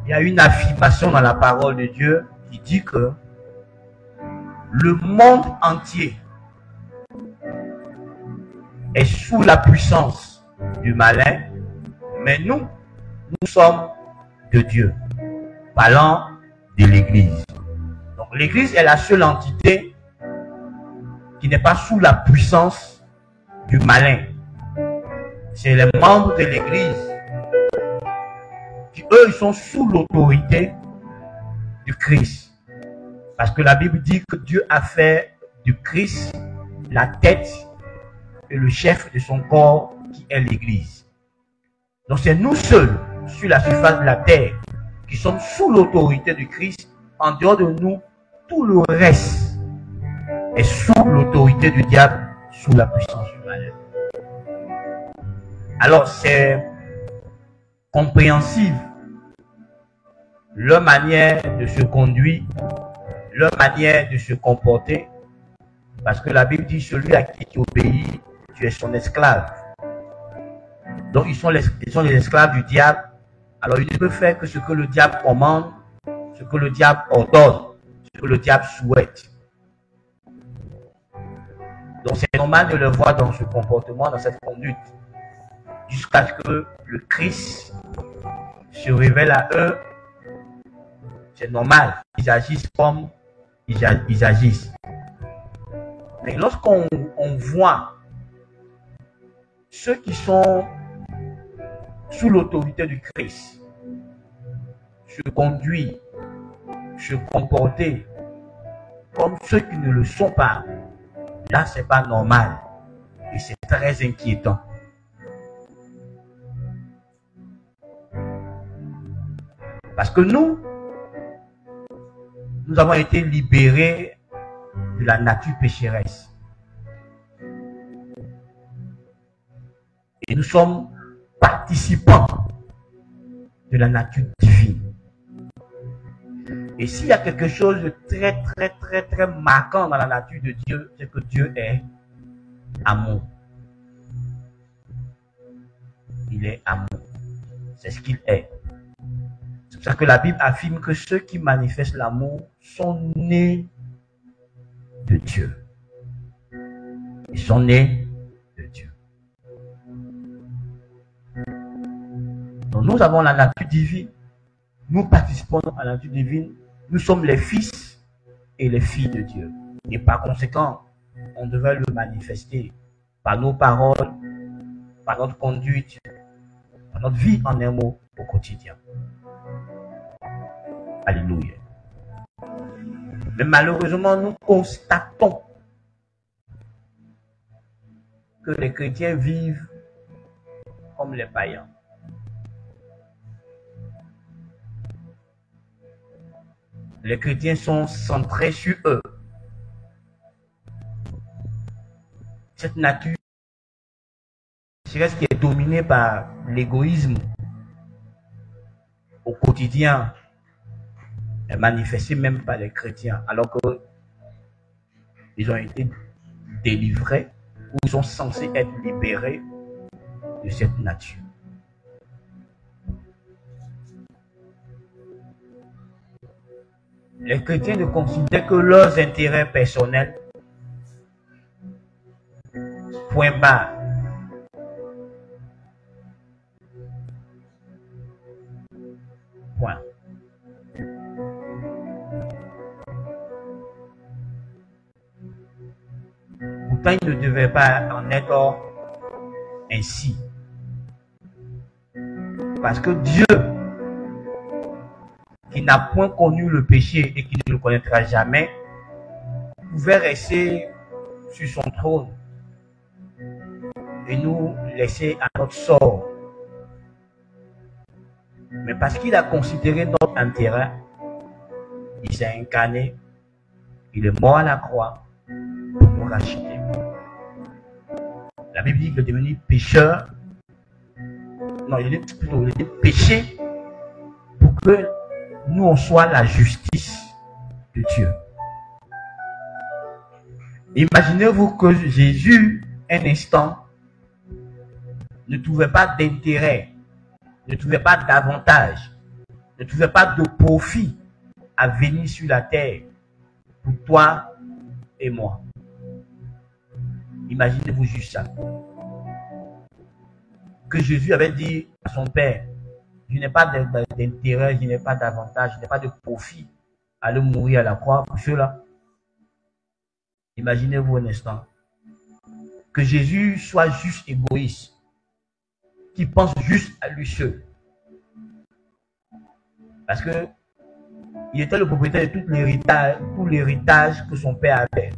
il y a une affirmation dans la parole de Dieu qui dit que le monde entier est sous la puissance du malin, mais nous sommes de Dieu, parlant de l'Église. Donc l'Église est la seule entité qui n'est pas sous la puissance du malin. C'est les membres de l'Église qui, eux, ils sont sous l'autorité du Christ. Parce que la Bible dit que Dieu a fait du Christ la tête et le chef de son corps qui est l'Église. Donc c'est nous seuls sur la surface de la terre qui sommes sous l'autorité du Christ. En dehors de nous, tout le reste est sous l'autorité du diable, sous la puissance du malin. Alors c'est compréhensible leur manière de se conduire, leur manière de se comporter, parce que la Bible dit celui à qui tu obéis, tu es son esclave. Donc ils sont les esclaves du diable. Alors ils ne peuvent faire que ce que le diable commande, ce que le diable ordonne, ce que le diable souhaite. Donc c'est normal de le voir dans ce comportement, dans cette conduite, jusqu'à ce que le Christ se révèle à eux. C'est normal, ils agissent comme ils agissent. Mais lorsqu'on voit ceux qui sont sous l'autorité du Christ se conduire, se comporter comme ceux qui ne le sont pas, là c'est pas normal et c'est très inquiétant. Parce que nous avons été libérés de la nature pécheresse. Et nous sommes participants de la nature divine. Et s'il y a quelque chose de très marquant dans la nature de Dieu, c'est que Dieu est amour. Il est amour. C'est ce qu'il est. C'est pour ça que la Bible affirme que ceux qui manifestent l'amour sont nés de Dieu. Ils sont nés de Dieu. Donc nous avons la nature divine. Nous participons à la nature divine. Nous sommes les fils et les filles de Dieu. Et par conséquent, on devrait le manifester par nos paroles, par notre conduite, par notre vie en un mot au quotidien. Alléluia. Mais malheureusement, nous constatons que les chrétiens vivent comme les païens. Les chrétiens sont centrés sur eux. Cette nature qui est dominée par l'égoïsme au quotidien est manifestée même par les chrétiens, alors que ils ont été délivrés ou ils sont censés être libérés de cette nature. Les chrétiens ne considèrent que leurs intérêts personnels. Point barre. Point. Pourtant, il ne devait pas en être ainsi. Parce que Dieu, qui n'a point connu le péché et qui ne le connaîtra jamais, pouvait rester sur son trône et nous laisser à notre sort. Mais parce qu'il a considéré notre intérêt, il s'est incarné, il est mort à la croix pour nous racheter. La Bible dit qu'il est devenu pécheur. Non, il est plutôt péché pour que nous on soit la justice de Dieu. Imaginez-vous que Jésus, un instant, ne trouvait pas d'intérêt, ne trouvait pas d'avantage, ne ne trouvait pas de profit à venir sur la terre pour toi et moi. Imaginez-vous juste ça. Que Jésus avait dit à son Père, je n'ai pas d'intérêt, je n'ai pas d'avantage, je n'ai pas de profit à aller mourir à la croix pour ceux-là. Imaginez-vous un instant. Que Jésus soit juste égoïste, qui pense juste à lui seul. Parce que il était le propriétaire de tout l'héritage que son père avait.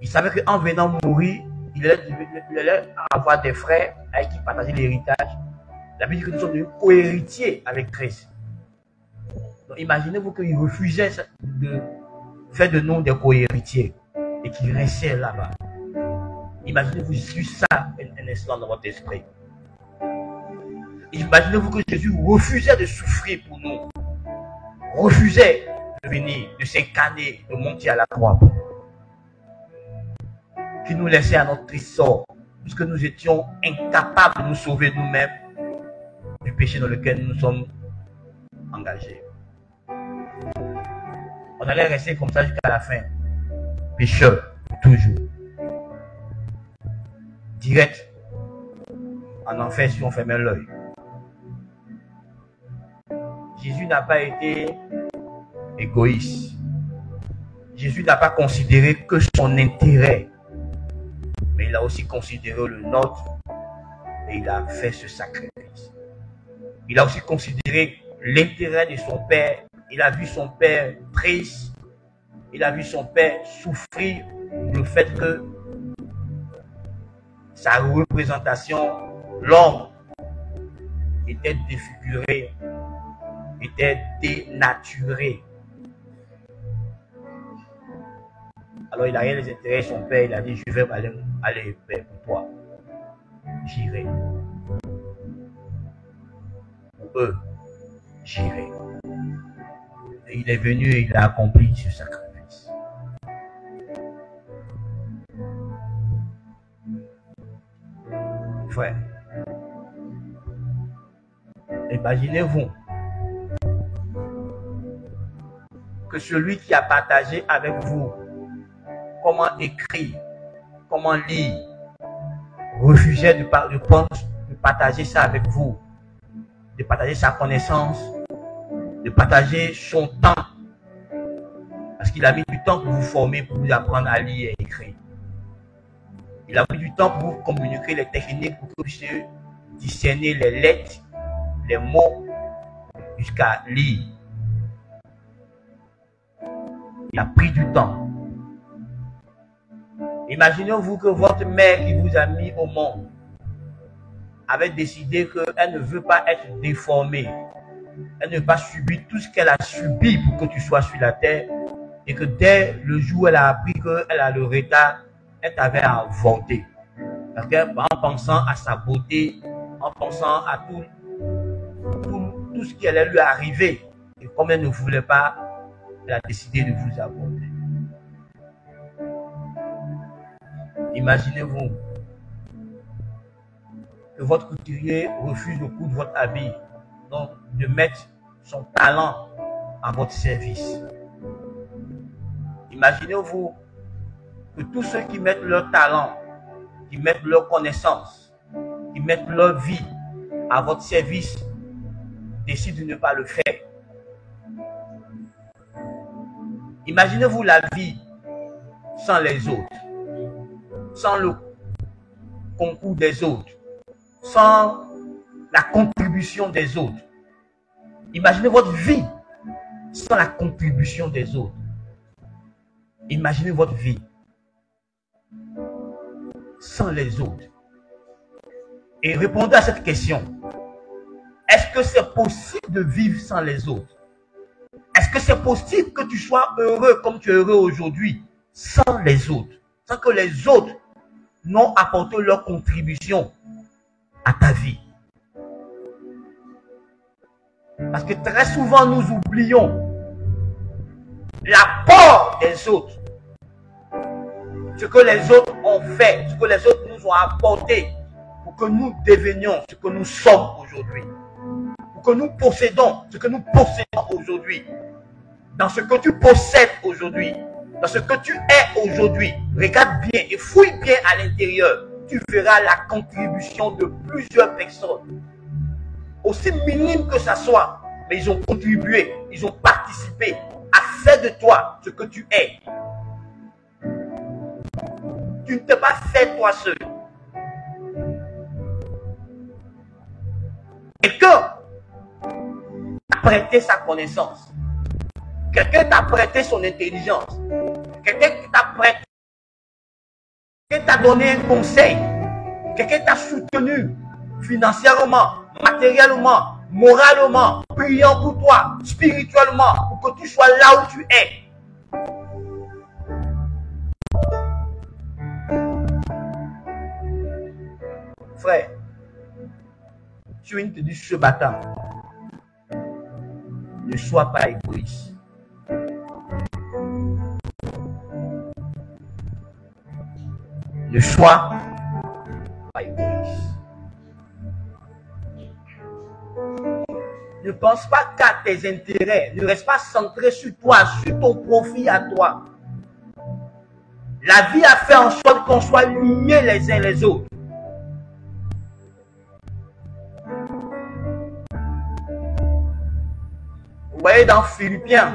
Il savait qu'en venant mourir, il allait avoir des frères avec qui partager l'héritage. La Bible dit que nous sommes devenus co-héritiers avec Christ. Donc imaginez-vous qu'il refusait de faire de nous des co-héritiers et qu'il restait là-bas. Imaginez-vous juste ça un instant dans votre esprit. Imaginez-vous que Jésus refusait de souffrir pour nous. Refusait de venir, de s'incarner, de monter à la croix. Qui nous laissait à notre triste sort, puisque nous étions incapables de nous sauver nous-mêmes du péché dans lequel nous sommes engagés. On allait rester comme ça jusqu'à la fin. Pécheur, toujours. Direct en enfer si on fermait l'œil. Jésus n'a pas été égoïste. Jésus n'a pas considéré que son intérêt, mais il a aussi considéré le nôtre et il a fait ce sacrifice. Il a aussi considéré l'intérêt de son Père. Il a vu son Père triste. Il a vu son Père souffrir le fait que sa représentation, l'homme, était défiguré, était dénaturé. Alors il a rien les intérêts de son Père. Il a dit, je vais aller Père pour toi. J'irai. Pour eux, j'irai. Et il est venu et il a accompli ce sacrifice. Frère, imaginez-vous que celui qui a partagé avec vous comment écrire, comment lire, refusait de partager ça avec vous, de partager sa connaissance, de partager son temps, parce qu'il a mis du temps pour vous former, pour vous apprendre à lire et écrire. Il a mis du temps pour vous communiquer les techniques pour que vous puissiez discerner les lettres, les mots, jusqu'à lire. Il a pris du temps. Imaginez-vous que votre mère qui vous a mis au monde avait décidé qu'elle ne veut pas être déformée. Elle ne veut pas subir tout ce qu'elle a subi pour que tu sois sur la terre. Et que dès le jour où elle a appris qu'elle a le retard, elle t'avait inventé. Parce qu'en pensant à sa beauté, en pensant à tout ce qui allait lui arriver, et comme elle ne voulait pas, elle a décidé de vous aborder. Imaginez-vous que votre couturier refuse de coudre votre habit, donc de mettre son talent à votre service. Imaginez-vous que tous ceux qui mettent leur talent, qui mettent leur connaissance, qui mettent leur vie à votre service, décident de ne pas le faire. Imaginez-vous la vie sans les autres, sans le concours des autres, sans la contribution des autres. Imaginez votre vie sans la contribution des autres. Imaginez votre vie sans les autres. Et répondez à cette question. Est-ce que c'est possible de vivre sans les autres? Est-ce que c'est possible que tu sois heureux comme tu es heureux aujourd'hui sans les autres? Sans que les autres n'ont apporté leur contribution à ta vie? Parce que très souvent nous oublions l'apport des autres. Ce que les autres ont fait, ce que les autres nous ont apporté pour que nous devenions ce que nous sommes aujourd'hui. Pour que nous possédons, ce que nous possédons aujourd'hui, dans ce que tu possèdes aujourd'hui, dans ce que tu es aujourd'hui, regarde bien et fouille bien à l'intérieur, tu verras la contribution de plusieurs personnes, aussi minime que ça soit, mais ils ont contribué, ils ont participé à faire de toi ce que tu es. Tu ne t'es pas fait toi seul. Quelqu'un t'a prêté sa connaissance. Quelqu'un t'a prêté son intelligence. Quelqu'un t'a prêté, quelqu'un t'a donné un conseil. Quelqu'un t'a soutenu financièrement, matériellement, moralement, priant pour toi, spirituellement, pour que tu sois là où tu es. Frère, je viens de te dire ce matin, ne sois pas égoïste. Ne sois pas égoïste. Ne pense pas qu'à tes intérêts. Ne reste pas centré sur toi, sur ton profit à toi. La vie a fait en sorte qu'on soit liés les uns les autres. Vous voyez dans Philippiens,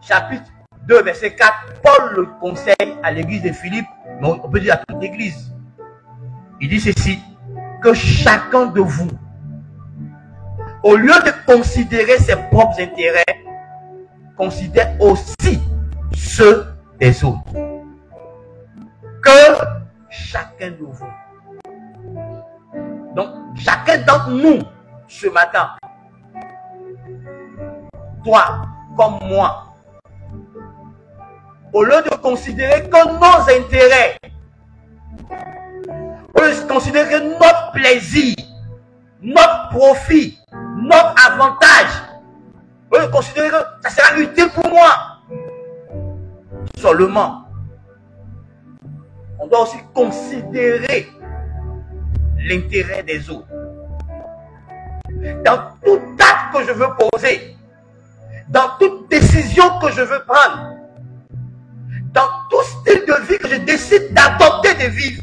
chapitre 2, verset 4, Paul le conseille à l'église de Philippe, mais on peut dire à toute l'église. Il dit ceci, que chacun de vous, au lieu de considérer ses propres intérêts, considère aussi ceux des autres. Que chacun de vous. Donc, chacun d'entre nous, ce matin, toi comme moi, au lieu de considérer que nos intérêts, au lieu de considérer notre plaisir, notre profit, notre avantage, au lieu de considérer que ça sera utile pour moi, seulement, on doit aussi considérer l'intérêt des autres. Dans tout acte que je veux poser, dans toute décision que je veux prendre, dans tout style de vie que je décide d'adopter de vivre,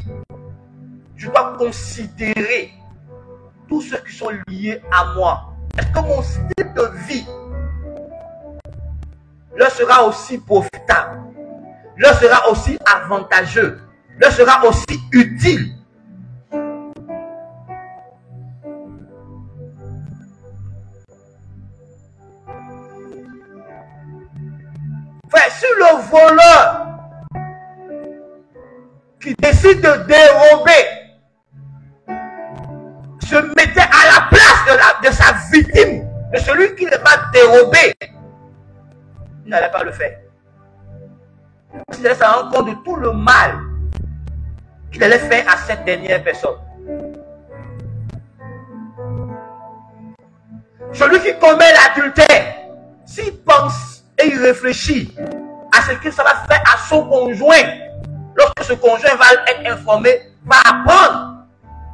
je dois considérer tous ceux qui sont liés à moi. Est-ce que mon style de vie leur sera aussi profitable, leur sera aussi avantageux, leur sera aussi utile? Frère, si le voleur qui décide de dérober se mettait à la place de sa victime, de celui qui ne va dérober, il n'allait pas le faire. Il allait se rendre compte de tout le mal qu'il allait faire à cette dernière personne. Celui qui commet l'adultère, s'il pense et il réfléchit à ce que ça va faire à son conjoint, lorsque ce conjoint va être informé, va apprendre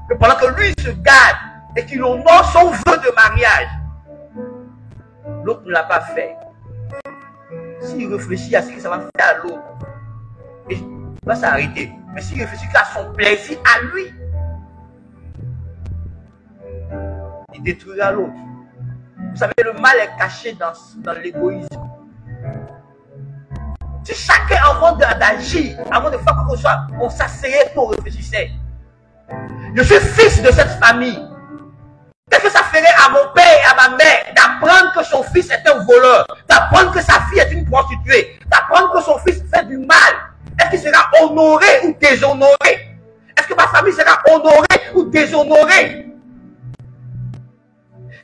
que pendant que lui se garde et qu'il honore son vœu de mariage, l'autre ne l'a pas fait. S'il réfléchit à ce que ça va faire à l'autre, il va s'arrêter. Mais s'il réfléchit qu'à son plaisir à lui, il détruira l'autre. Vous savez, le mal est caché dans l'égoïsme. Si chacun, avant d'agir, avant de faire quoi que ce soit, on s'asseyait pour réfléchir. Je suis fils de cette famille. Qu'est-ce que ça ferait à mon père et à ma mère d'apprendre que son fils est un voleur, d'apprendre que sa fille est une prostituée, d'apprendre que son fils fait du mal? Est-ce qu'il sera honoré ou déshonoré? Est-ce que ma famille sera honorée ou déshonorée?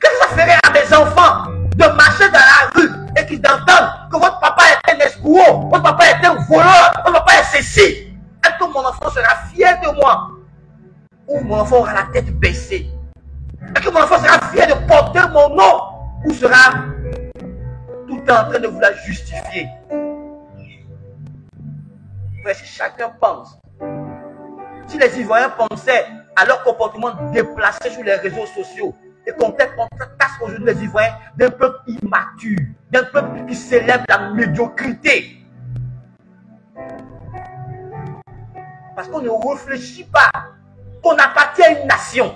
Qu'est-ce que ça ferait à mes enfants de marcher dans la rue et qu'ils entendent que votre papa est un escroc, votre papa est un voleur, votre papa est ceci? Est-ce que mon enfant sera fier de moi? Ou mon enfant aura la tête baissée? Est-ce que mon enfant sera fier de porter mon nom? Ou sera tout en train de vouloir justifier? Mais si chacun pense, si les Ivoiriens pensaient à leur comportement déplacé sur les réseaux sociaux, et qu'on tasse aujourd'hui les Ivoiriens d'un peuple immature, d'un peuple qui célèbre la médiocrité. Parce qu'on ne réfléchit pas qu'on appartient à une nation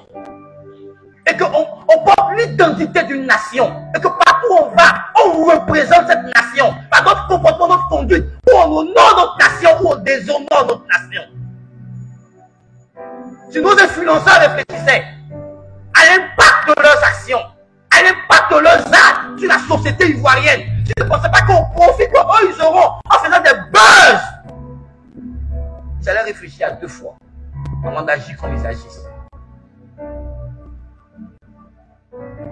et qu'on porte l'identité d'une nation et que partout où on va, on représente cette nation par notre comportement, notre conduite, où on honore notre nation, où on déshonore notre nation. Si nos influenceurs réfléchissaient à l'impact de leurs actions, à l'impact de leurs actes sur la société ivoirienne, je ne pensais pas qu'on profite, qu'eux ils auront en faisant des buzz. Ils allaient réfléchir à 2 fois avant d'agir comme ils agissent.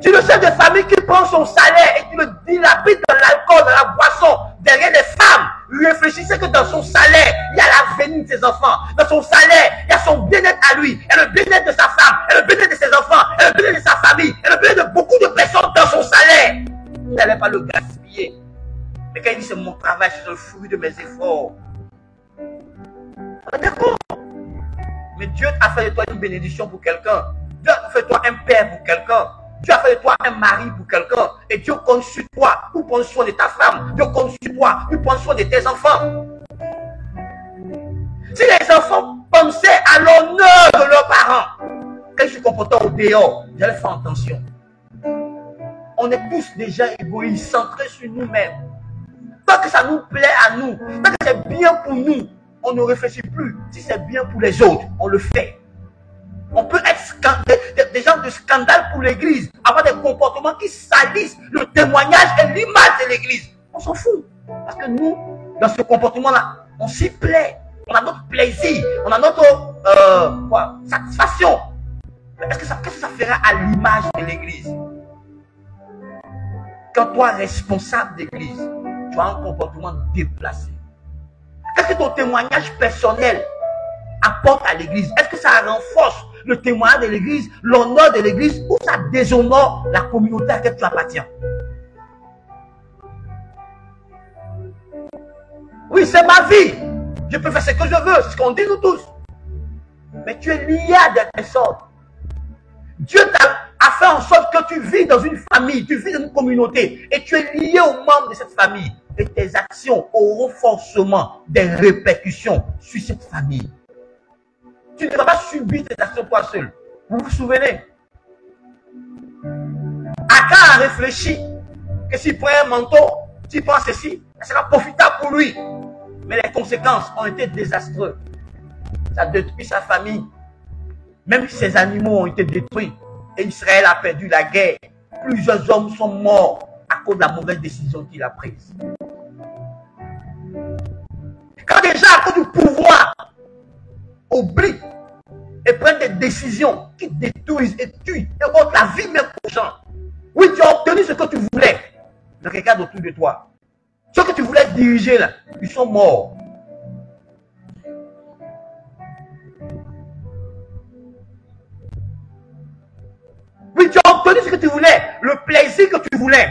Tu le chef de famille qui prend son salaire et qui le dilapide dans l'alcool, dans la boisson, derrière les femmes, réfléchissez que dans son salaire, il y a l'avenir de ses enfants. Dans son salaire, il y a son bien-être à lui, et le bien-être de sa femme, et le bien-être de ses enfants, et le bien-être de sa famille, et le bien-être de beaucoup de personnes dans son salaire. Il n'allait pas le gaspiller. Mais quand il dit c'est mon travail, c'est le fruit de mes efforts. D'accord. Mais Dieu a fait de toi une bénédiction pour quelqu'un. Dieu a fait de toi un père pour quelqu'un. Dieu a fait de toi un mari pour quelqu'un. Et Dieu compte sur toi pour prendre soin de ta femme. Dieu compte sur toi pour prendre soin de tes enfants. Si les enfants pensaient à l'honneur de leurs parents, quand ils se comportent au dehors, ils allaient faire attention. On est tous déjà égoïstes, centrés sur nous-mêmes. Tant que ça nous plaît à nous, tant que c'est bien pour nous, on ne réfléchit plus. Si c'est bien pour les autres, on le fait. On peut être des gens de scandale pour l'église, avoir des comportements qui salissent le témoignage et l'image de l'église. On s'en fout. Parce que nous, dans ce comportement-là, on s'y plaît. On a notre plaisir. On a notre satisfaction. Mais qu'est-ce que ça fera à l'image de l'église? Quand toi, responsable d'église, tu as un comportement déplacé. Qu'est-ce que ton témoignage personnel apporte à l'église? Est-ce que ça renforce le témoignage de l'église, l'honneur de l'église, ou ça déshonore la communauté à laquelle tu appartiens? Oui, c'est ma vie. Je peux faire ce que je veux, c'est ce qu'on dit nous tous. Mais tu es lié à des personnes. Dieu a fait en sorte que tu vis dans une famille, tu vis dans une communauté, et tu es lié aux membres de cette famille. Et tes actions auront forcément des répercussions sur cette famille. Tu ne vas pas subir tes actions toi seul. Vous vous souvenez? Achan a réfléchi que s'il prend un manteau, s'il prend ceci, ça sera profitable pour lui. Mais les conséquences ont été désastreuses. Ça détruit sa famille. Même si ses animaux ont été détruits et Israël a perdu la guerre, plusieurs hommes sont morts à cause de la mauvaise décision qu'il a prise. Quand des gens, à cause du pouvoir, oublient et prennent des décisions qui détruisent et tuent et ôtent la vie même aux gens. Oui, tu as obtenu ce que tu voulais. Mais regarde autour de toi. Ceux que tu voulais diriger là, ils sont morts. Oui, tu as obtenu ce que tu voulais, le plaisir que tu voulais.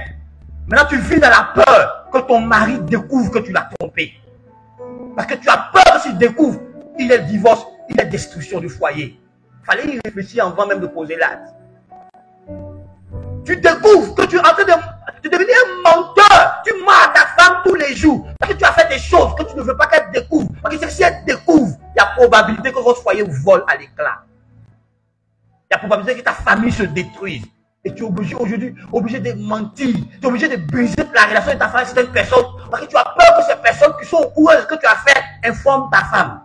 Maintenant, tu vis dans la peur que ton mari découvre que tu l'as trompé. Parce que tu as peur que s'il découvre, il est divorce, il est destruction du foyer. Il fallait y réfléchir avant même de poser l'acte. Tu découvres que tu es en train de devenir un menteur. Tu mens à ta femme tous les jours. Parce que tu as fait des choses que tu ne veux pas qu'elle découvre. Parce que si elle découvre, il y a probabilité que votre foyer vole à l'éclat. Il y a probabilité que ta famille se détruise. Et tu es aujourd'hui obligé de mentir. Tu es obligé de briser la relation de ta femme avec certaines personnes. Parce que tu as peur que ces personnes qui sont au courant de ce que tu as fait informent ta femme.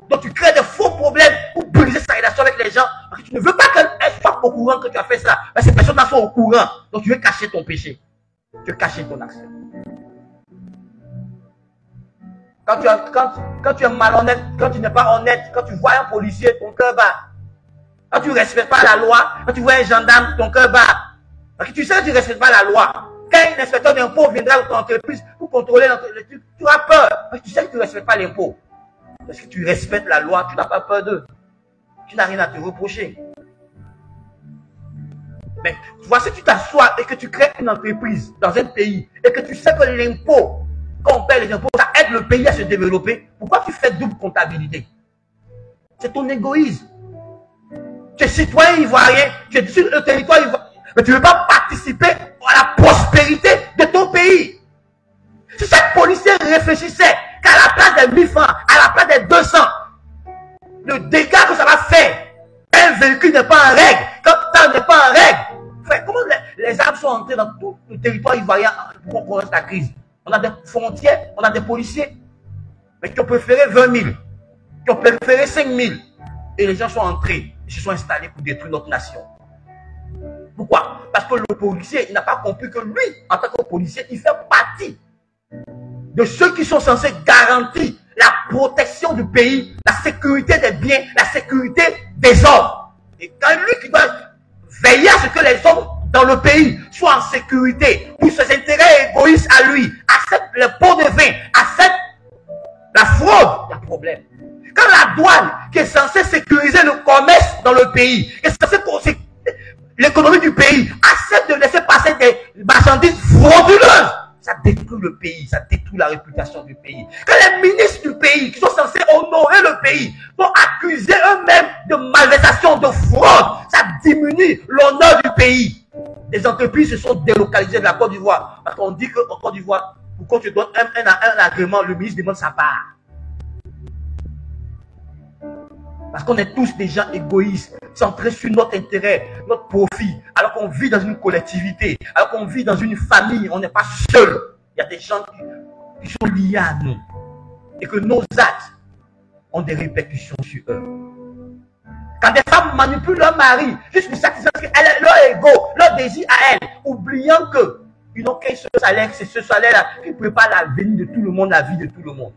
Donc tu crées de faux problèmes pour briser sa relation avec les gens. Parce que tu ne veux pas qu'elle soit au courant que tu as fait ça. Mais ces personnes-là sont au courant. Donc tu veux cacher ton péché. Tu veux cacher ton action. Quand tu es malhonnête, quand tu n'es pas honnête, quand tu vois un policier, ton cœur bat. Quand tu ne respectes pas la loi, quand tu vois un gendarme, ton cœur bat. Parce que tu sais que tu ne respectes pas la loi. Quand un inspecteur d'impôt viendra dans ton entreprise pour contrôler l'entreprise, tu auras peur. Parce que tu sais que tu ne respectes pas l'impôt. Parce que tu respectes la loi, tu n'as pas peur d'eux. Tu n'as rien à te reprocher. Mais tu vois, si tu t'assois et que tu crées une entreprise dans un pays et que tu sais que l'impôt, quand on paie les impôts, ça aide le pays à se développer, pourquoi tu fais double comptabilité? C'est ton égoïsme. Tu es citoyen ivoirien, tu es sur le territoire ivoirien, mais tu ne veux pas participer à la prospérité de ton pays. Si chaque policier réfléchissait qu'à la place des 1000 francs, à la place des 200, le dégât que ça va faire, un véhicule n'est pas en règle, quand ça n'est pas en règle. Frère, comment les armes sont entrées dans tout le territoire ivoirien pour qu'on connaisse la crise? On a des frontières, on a des policiers, mais qui ont préféré 20 000, qui ont préféré 5 000. Et les gens sont entrés, ils se sont installés pour détruire notre nation. Pourquoi? Parce que le policier, il n'a pas compris que lui, en tant que policier, il fait partie de ceux qui sont censés garantir la protection du pays, la sécurité des biens, la sécurité des hommes. Et quand lui qui doit veiller à ce que les hommes dans le pays soient en sécurité, pour ses intérêts égoïstes à lui, accepte le pot de vin, accepte la fraude, il y a problème. Quand la douane, qui est censée sécuriser le commerce dans le pays, qui est censée l'économie du pays, accepte de laisser passer des marchandises frauduleuses, ça détruit le pays, ça détruit la réputation du pays. Quand les ministres du pays, qui sont censés honorer le pays, vont accuser eux-mêmes de malversation, de fraude, ça diminue l'honneur du pays. Les entreprises se sont délocalisées de la Côte d'Ivoire. Parce qu'on dit qu'en Côte d'Ivoire, quand tu donnes un agrément, le ministre demande sa part. Parce qu'on est tous des gens égoïstes, centrés sur notre intérêt, notre profit, alors qu'on vit dans une collectivité, alors qu'on vit dans une famille, on n'est pas seul. Il y a des gens qui sont liés à nous. Et que nos actes ont des répercussions sur eux. Quand des femmes manipulent leur mari, juste pour satisfaire leur ego, leur désir à elles, oubliant qu'ils n'ont qu'un seul salaire, c'est ce salaire-là qui prépare l'avenir de tout le monde, la vie de tout le monde.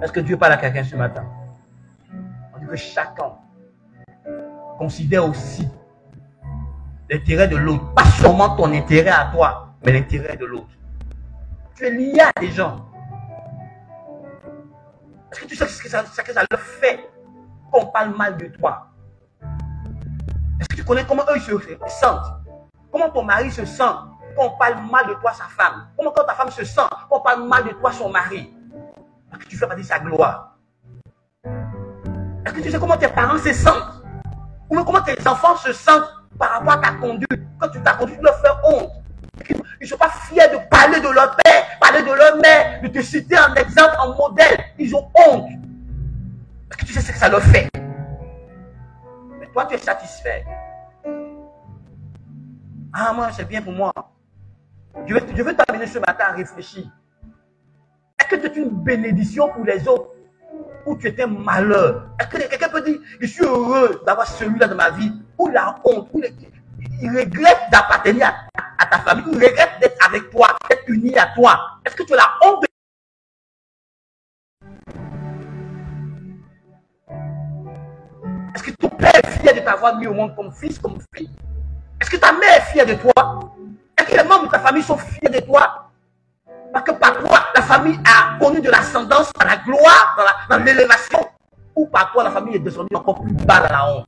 Est-ce que Dieu parle à quelqu'un ce matin? On dit que chacun considère aussi l'intérêt de l'autre. Pas seulement ton intérêt à toi, mais l'intérêt de l'autre. Tu es lié à des gens. Est-ce que tu sais ce que ça leur fait qu'on parle mal de toi? Est-ce que tu connais comment eux se sentent? Comment ton mari se sent quand on parle mal de toi, sa femme? Comment quand ta femme se sent quand on parle mal de toi, son mari? Parce que tu fais partie de sa gloire. Est-ce que tu sais comment tes parents se sentent? Ou comment tes enfants se sentent par rapport à ta conduite? Quand tu t'as conduit, tu leur fais honte. Ils ne sont pas fiers de parler de leur père, parler de leur mère, de te citer en exemple, en modèle. Ils ont honte. Est-ce que tu sais ce que ça leur fait? Mais toi, tu es satisfait. Ah, moi, c'est bien pour moi. Je veux t'amener ce matin à réfléchir. Est-ce que tu es une bénédiction pour les autres ou tu es un malheur? Est-ce que quelqu'un peut dire, je suis heureux d'avoir celui-là dans ma vie, ou la honte, ou il regrette d'appartenir à ta famille, il regrette d'être avec toi, d'être uni à toi? Est-ce que tu as la honte Est-ce que ton père est fier de t'avoir mis au monde comme fils, comme fille? Est-ce que ta mère est fière de toi? Est-ce que les membres de ta famille sont fiers de toi? Parce que par toi, la famille a connu de l'ascendance, dans la gloire, dans l'élévation. Ou par toi, la famille est descendue encore plus bas dans la honte.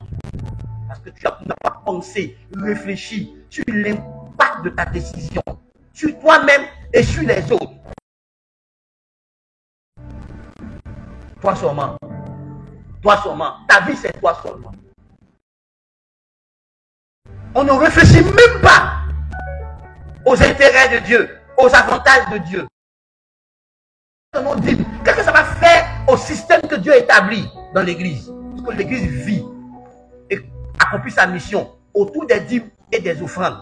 Parce que tu n'as pas pensé, réfléchi sur l'impact de ta décision. Sur toi-même et sur les autres. Toi seulement. Toi seulement. Ta vie, c'est toi seulement. On ne réfléchit même pas aux intérêts de Dieu, aux avantages de Dieu. Qu'est-ce que ça va faire au système que Dieu établit dans l'église? Parce que l'église vit et accomplit sa mission autour des dîmes et des offrandes.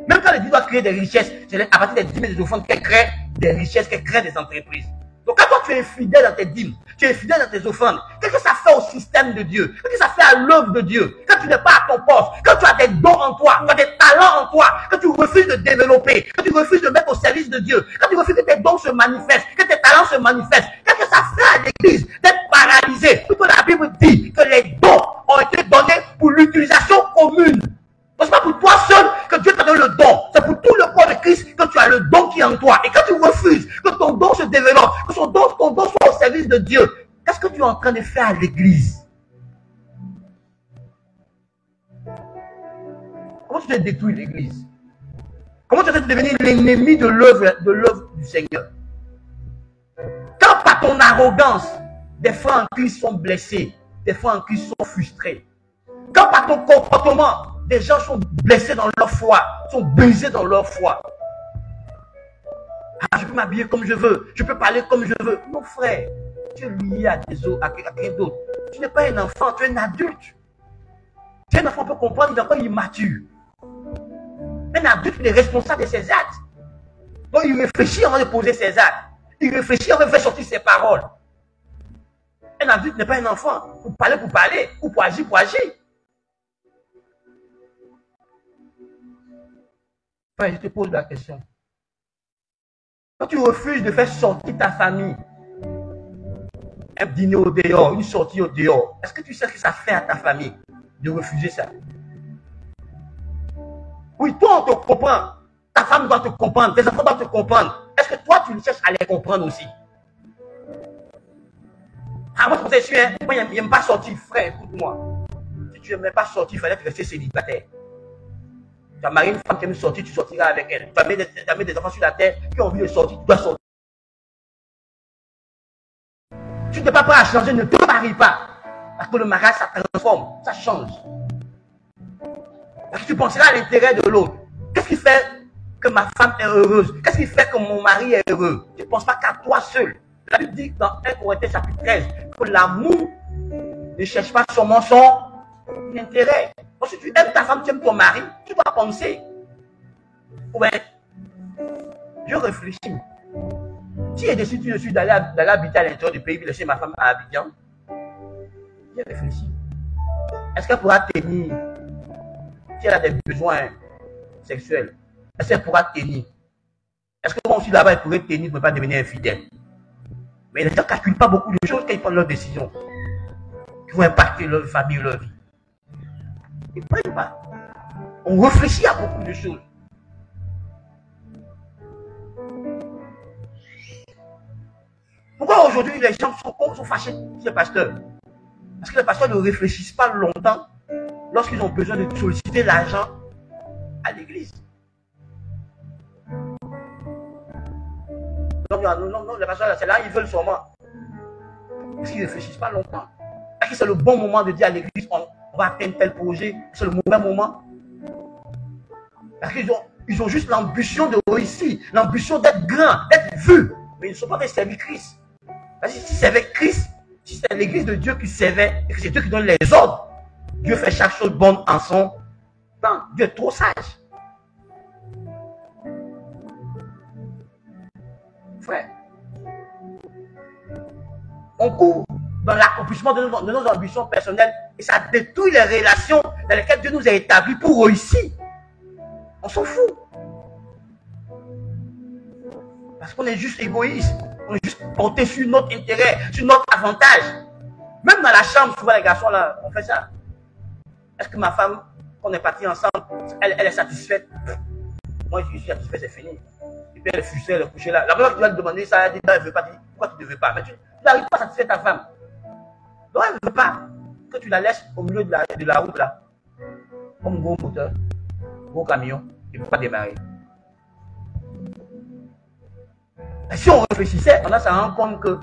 Même quand l'église doit créer des richesses, c'est à partir des dîmes et des offrandes qu'elle crée des richesses, qu'elle crée des entreprises. Donc quand toi tu es fidèle dans tes dîmes, tu es fidèle dans tes offrandes, qu'est-ce que ça fait au système de Dieu? Qu'est-ce que ça fait à l'œuvre de Dieu? Quand tu n'es pas à ton poste, quand tu as des dons en toi, tu as des talents en toi, quand tu refuses de développer, quand tu refuses de mettre au service de Dieu, quand tu refuses que tes dons se manifestent, que tes talents se manifestent, qu'est-ce que ça fait à l'église d'être paralysé? Parce que la Bible dit que les dons ont été donnés pour l'utilisation commune. Ce n'est pas pour toi seul que Dieu t'a donné le don. C'est pour tout le corps de Christ que tu as le don qui est en toi. Et quand tu refuses que ton don se développe, que ton don soit au service de Dieu, qu'est-ce que tu es en train de faire à l'église? Comment tu te détruis l'église? Comment tu es en train de devenir l'ennemi de l'œuvre du Seigneur? ton arrogance, des frères en Christ sont blessés, des frères en Christ sont frustrés. Quand par ton comportement, des gens sont blessés dans leur foi, sont brisés dans leur foi. Ah, je peux m'habiller comme je veux, je peux parler comme je veux. Mon frère, tu es lié à quelqu'un d'autre. Tu n'es pas un enfant, tu es un adulte. Tu es un enfant, peut comprendre, il est encore immature. Un adulte, il est responsable de ses actes. Donc il réfléchit avant de poser ses actes. Il réfléchit avant de faire sortir ses paroles. Un adulte n'est pas un enfant. Pour parler, ou pour agir, pour agir. Enfin, je te pose la question. Quand tu refuses de faire sortir ta famille, un dîner au dehors, une sortie au dehors, est-ce que tu sais ce que ça fait à ta famille de refuser ça? Oui, toi, on te comprend. Ta femme doit te comprendre. Tes enfants doivent te comprendre. Est-ce que toi, tu cherches à les comprendre aussi? Ah, moi, je suis hein, moi, il n'aime pas sortir. Frère, écoute-moi. Si tu n'aimes pas sortir, il fallait te rester célibataire. Tu as marié une femme qui aime sortir, tu sortiras avec elle. Tu as mis des enfants sur la terre qui ont envie de sortir, tu dois sortir. Tu n'es pas prêt à changer, ne te marie pas. Parce que le mariage, ça transforme, ça change. Parce que tu penseras à l'intérêt de l'autre. Qu'est-ce qui fait que ma femme est heureuse? Qu'est-ce qui fait que mon mari est heureux? Tu ne penses pas qu'à toi seul. La Bible dit dans 1 Corinthiens chapitre 13 que l'amour ne cherche pas seulement son intérêt. Donc, si tu aimes ta femme, tu aimes ton mari, tu dois penser. Ouais, je réfléchis. Si j'ai décidé d'aller habiter à l'intérieur du pays et laisser ma femme à Abidjan, j'ai réfléchi. Est-ce qu'elle pourra tenir? Si elle a des besoins sexuels, est-ce qu'elle pourra tenir? Est-ce que moi aussi là-bas, elle pourrait tenir pour ne pas devenir infidèle? Mais les gens ne calculent pas beaucoup de choses quand ils prennent leurs décisions qui vont impacter leur famille, leur vie. Ils ne prennent pas. On réfléchit à beaucoup de choses. Pourquoi aujourd'hui les gens sont fâchés sur les pasteurs? Parce que les pasteurs ne réfléchissent pas longtemps lorsqu'ils ont besoin de solliciter l'argent à l'église. Non, les pasteurs, c'est là, ils veulent sûrement. Parce qu'ils ne réfléchissent pas longtemps. Est-ce que c'est le bon moment de dire à l'église, on va atteindre tel projet? C'est le mauvais moment. Parce qu'ils ont juste l'ambition de réussir, l'ambition d'être grand, d'être vu. Mais ils ne sont pas fait servir Christ. Parce que si c'est avec Christ, si c'est l'église de Dieu qui servait, et que c'est Dieu qui donne les ordres, Dieu fait chaque chose bonne en son temps. Dieu est trop sage. Frère, on court dans l'accomplissement de nos ambitions personnelles et ça détruit les relations dans lesquelles Dieu nous a établis pour réussir. On s'en fout. Parce qu'on est juste égoïste. On est juste porté sur notre intérêt, sur notre avantage. Même dans la chambre, souvent les garçons, là, on fait ça. Est-ce que ma femme, qu'on est parti ensemble, elle est satisfaite? Moi, je suis satisfait, c'est fini. Et puis elle est frustrée, elle est couchée là. La première fois que tu vas lui demander ça, elle dit non, elle ne veut pas. Dire pourquoi tu ne veux pas? Mais tu n'arrives pas à satisfaire ta femme. Donc elle ne veut pas que tu la laisses au milieu de la route là. Comme gros moteur, gros camion, il ne peut pas démarrer. Et si on réfléchissait, on a ça rend compte que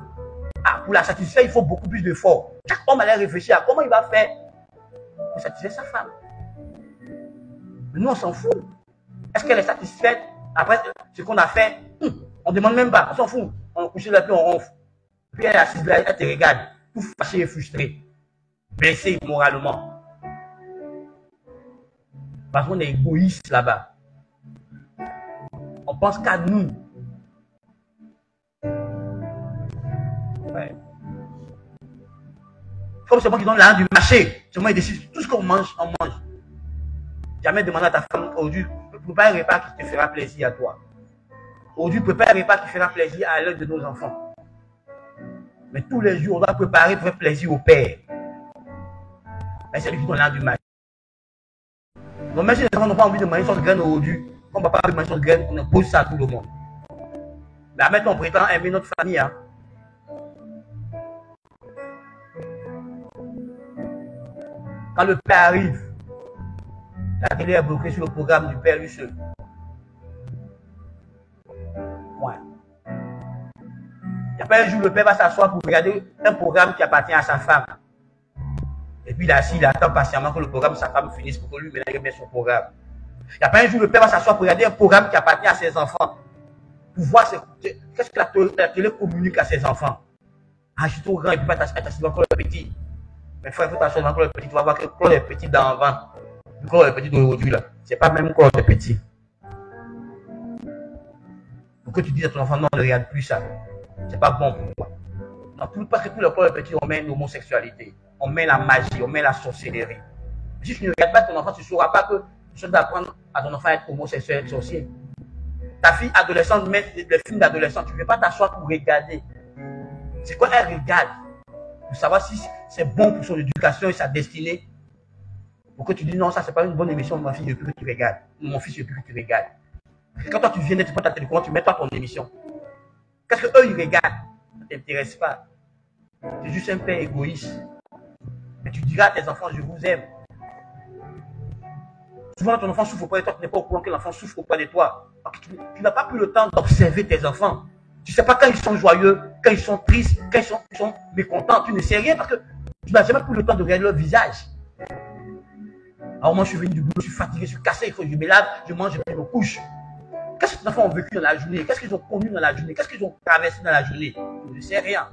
pour la satisfaire, il faut beaucoup plus d'efforts. Chaque homme allait réfléchir à comment il va faire pour satisfaire sa femme. Mais nous, on s'en fout. Est-ce qu'elle est satisfaite après ce qu'on a fait? On ne demande même pas, on s'en fout. On couche là, puis on ronfle. Puis elle est assise là, elle te regarde, tout fâché et frustré, blessé moralement. Parce qu'on est égoïste là-bas. On pense qu'à nous. Ouais. Comme c'est moi qui donne l'argent du marché, c'est moi qui décide tout ce qu'on mange, on mange. Jamais demander à ta femme aujourd'hui, prépare un repas qui te fera plaisir à toi. Aujourd'hui, prépare un repas qui fera plaisir à l'un de nos enfants. Mais tous les jours, on doit préparer pour faire plaisir au Père. Mais c'est lui qui donne l'argent du marché. Donc même si les enfants n'ont pas envie de manger son graine aujourd'hui, comme papa veut manger son graine, on impose ça à tout le monde. Mais maintenant, on prétend aimer notre famille. Hein. Quand le père arrive, la télé est bloquée sur le programme du père lui seul. Ouais. Il n'y a Après un jour, le père va s'asseoir pour regarder un programme qui appartient à sa femme. Et puis il est assis, il attend patiemment que le programme de sa femme finisse pour que lui mette son programme. Et après un jour, le père va s'asseoir pour regarder un programme qui appartient à ses enfants. Pour voir qu'est-ce que la télé communique à ses enfants. Ah, je suis trop grand, il ne peut pas t'asseoir encore le petit. Mais frère, il faut t'asseoir encore le petit. Tu vas voir que quand le petit d'avant, quand le petit d'aujourd'hui, là, c'est pas même quand le petit. Pour que tu dises à ton enfant, non, ne regarde plus ça. C'est pas bon pour toi. Non, parce que tout le corps le petit, on met l'homosexualité, on met la magie, on met la sorcellerie. Si tu ne regardes pas ton enfant, tu ne sauras pas que tu dois apprendre à ton enfant à être homosexuel, sorcier. Ta fille adolescente met des films d'adolescent, tu ne veux pas t'asseoir pour regarder. C'est quoi elle regarde? Pour savoir si c'est bon pour son éducation et sa destinée. Pour que tu dis non, ça c'est pas une bonne émission, ma fille, je veux plus que tu regardes. Mon fils, je veux plus que tu regardes. Parce que quand toi tu viens, tu prends ta télécommande, tu mets pas ton émission. Qu'est-ce qu'eux ils regardent? Ça ne t'intéresse pas. Tu es juste un père égoïste. Mais tu diras à tes enfants, je vous aime. Souvent, ton enfant souffre auprès de toi, tu n'es pas au courant que l'enfant souffre auprès de toi. Tu n'as pas pris le temps d'observer tes enfants. Tu ne sais pas quand ils sont joyeux, quand ils sont tristes, quand ils sont mécontents. Tu ne sais rien parce que tu n'as jamais pris le temps de regarder leur visage. Alors moi, je suis venu du boulot, je suis fatigué, je suis cassé, il faut que je me lave, je mange, je me couche. Qu'est-ce que tes enfants ont vécu dans la journée? Qu'est-ce qu'ils ont connu dans la journée? Qu'est-ce qu'ils ont traversé dans la journée? Tu ne sais rien.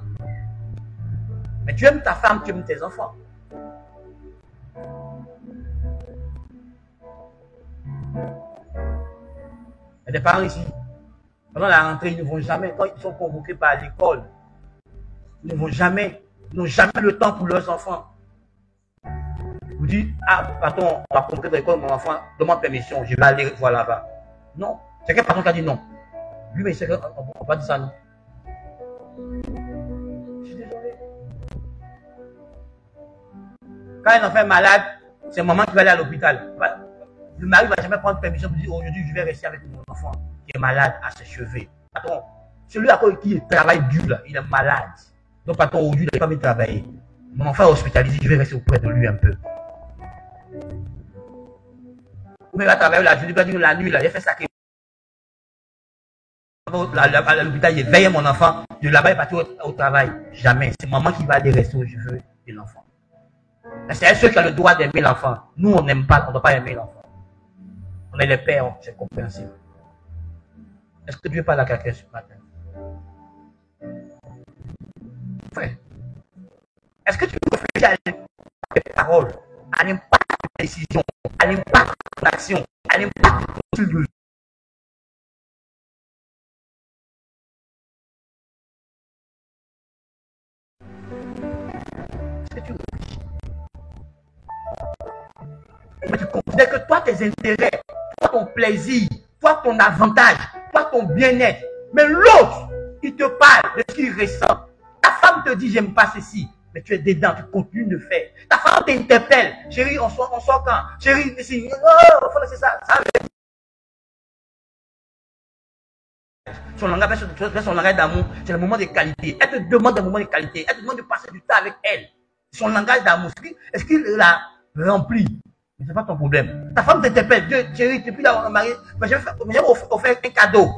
Mais tu aimes ta femme, tu aimes tes enfants. Il y a des parents ici, pendant la rentrée, ils ne vont jamais, quand ils sont convoqués par l'école, ils ne vont jamais, ils n'ont jamais le temps pour leurs enfants. Vous dites, ah, patron, on va convoquer dans l'école, mon enfant, demande permission, je vais aller voir là-bas. Non, c'est quel patron qui a dit non? Lui, mais c'est qu'on ne va pas dire ça, non. Je suis désolé. Quand un enfant est malade, c'est maman qui va aller à l'hôpital. Le mari ne va jamais prendre permission pour dire aujourd'hui je vais rester avec mon enfant qui est malade à ses cheveux. Patron, celui qui travaille dur là, il est malade. Donc patron, aujourd'hui il n'a pas envie de travailler. Mon enfant est hospitalisé, je vais rester auprès de lui un peu. Ou il va travailler la journée, il va dire la nuit là, il fait ça. À l'hôpital, il veille mon enfant, de là-bas il est parti au travail. Jamais. C'est maman qui va aller rester aux cheveux de l'enfant. C'est elle seule qui a le droit d'aimer l'enfant. Nous on n'aime pas, on ne doit pas aimer l'enfant. On est les pères, c'est compréhensible. Est-ce que Dieu parle à quelqu'un ce matin? Frère, est-ce que tu peux réfléchir à tes paroles, à l'impact de tes décisions, à l'impact de ton action, à l'impact de ton style de vie? Est-ce que tu réfléchis? Mais tu considères que toi, tes intérêts, toi, ton plaisir, toi, ton avantage, toi, ton bien-être. Mais l'autre, il te parle de ce qu'il ressent. Ta femme te dit, j'aime pas ceci. Mais tu es dedans, tu continues de faire. Ta femme t'interpelle. Chérie, on sort quand? Chérie, ici. Oh, il faut laisser ça. Son langage d'amour, c'est le moment de qualité. Elle te demande un moment de qualité. Elle te demande de passer du temps avec elle. Son langage d'amour, est-ce qu'il l'a rempli? Mais ce n'est pas ton problème. Ta femme t'interpelle. Chérie, depuis là, on est marié. Mais j'ai offert un cadeau.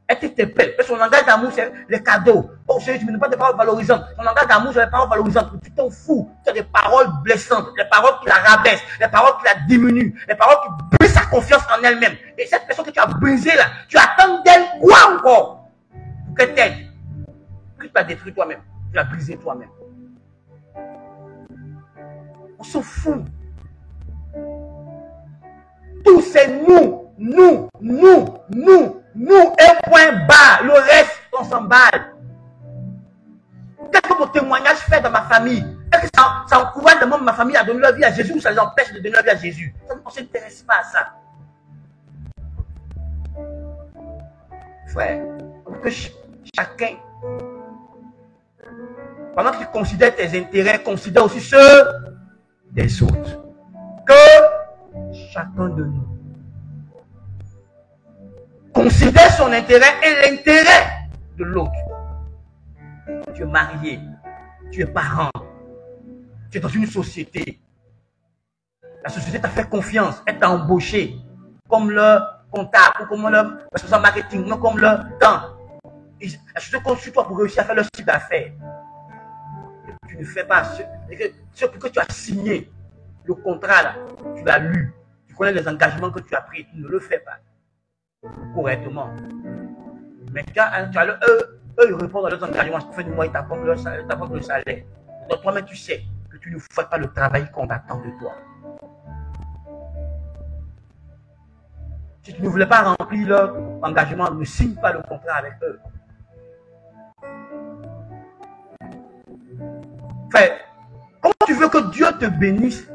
Elle t'interpelle. Son langage d'amour, c'est les cadeaux. Oh chérie, tu ne me donnes pas des paroles valorisantes. Son langage d'amour, c'est les paroles valorisantes. Tu t'en fous. Tu as des paroles blessantes. Les paroles qui la rabaissent. Les paroles qui la diminuent. Les paroles qui brisent sa confiance en elle-même. Et cette personne que tu as brisée là, tu attends d'elle quoi encore? Pour qu'elle t'aide. Que tu l'as détruit toi-même. Tu l'as brisé toi-même. On s'en fout. Tout c'est nous, un point bas, le reste, on s'emballe. Qu'est-ce que mon témoignage fait dans ma famille? Est-ce que ça encourage de ma famille à donner leur vie à Jésus ou ça les empêche de donner leur vie à Jésus? On ne s'intéresse pas à ça. Frère, que chacun, pendant qu'il considère tes intérêts, considère aussi ceux des autres. Que chacun de nous considère son intérêt et l'intérêt de l'autre. Tu es marié, tu es parent, tu es dans une société. La société t'a fait confiance, elle t'a embauché comme leur comptable ou comme leur responsable marketing, non comme leur temps. Ils se comptent sur toi pour réussir à faire leur chiffre d'affaires. Tu ne fais pas ce que tu as signé. Le contrat, là, tu l'as lu. Tu connais les engagements que tu as pris. Tu ne le fais pas correctement. Mais quand eux, ils répondent à leurs engagements. Fin du mois, ils t'apportent le salaire. Donc toi-même, tu sais que tu ne fais pas le travail qu'on attend de toi. Si tu ne voulais pas remplir leur engagement, ne signe pas le contrat avec eux. Enfin, comment tu veux que Dieu te bénisse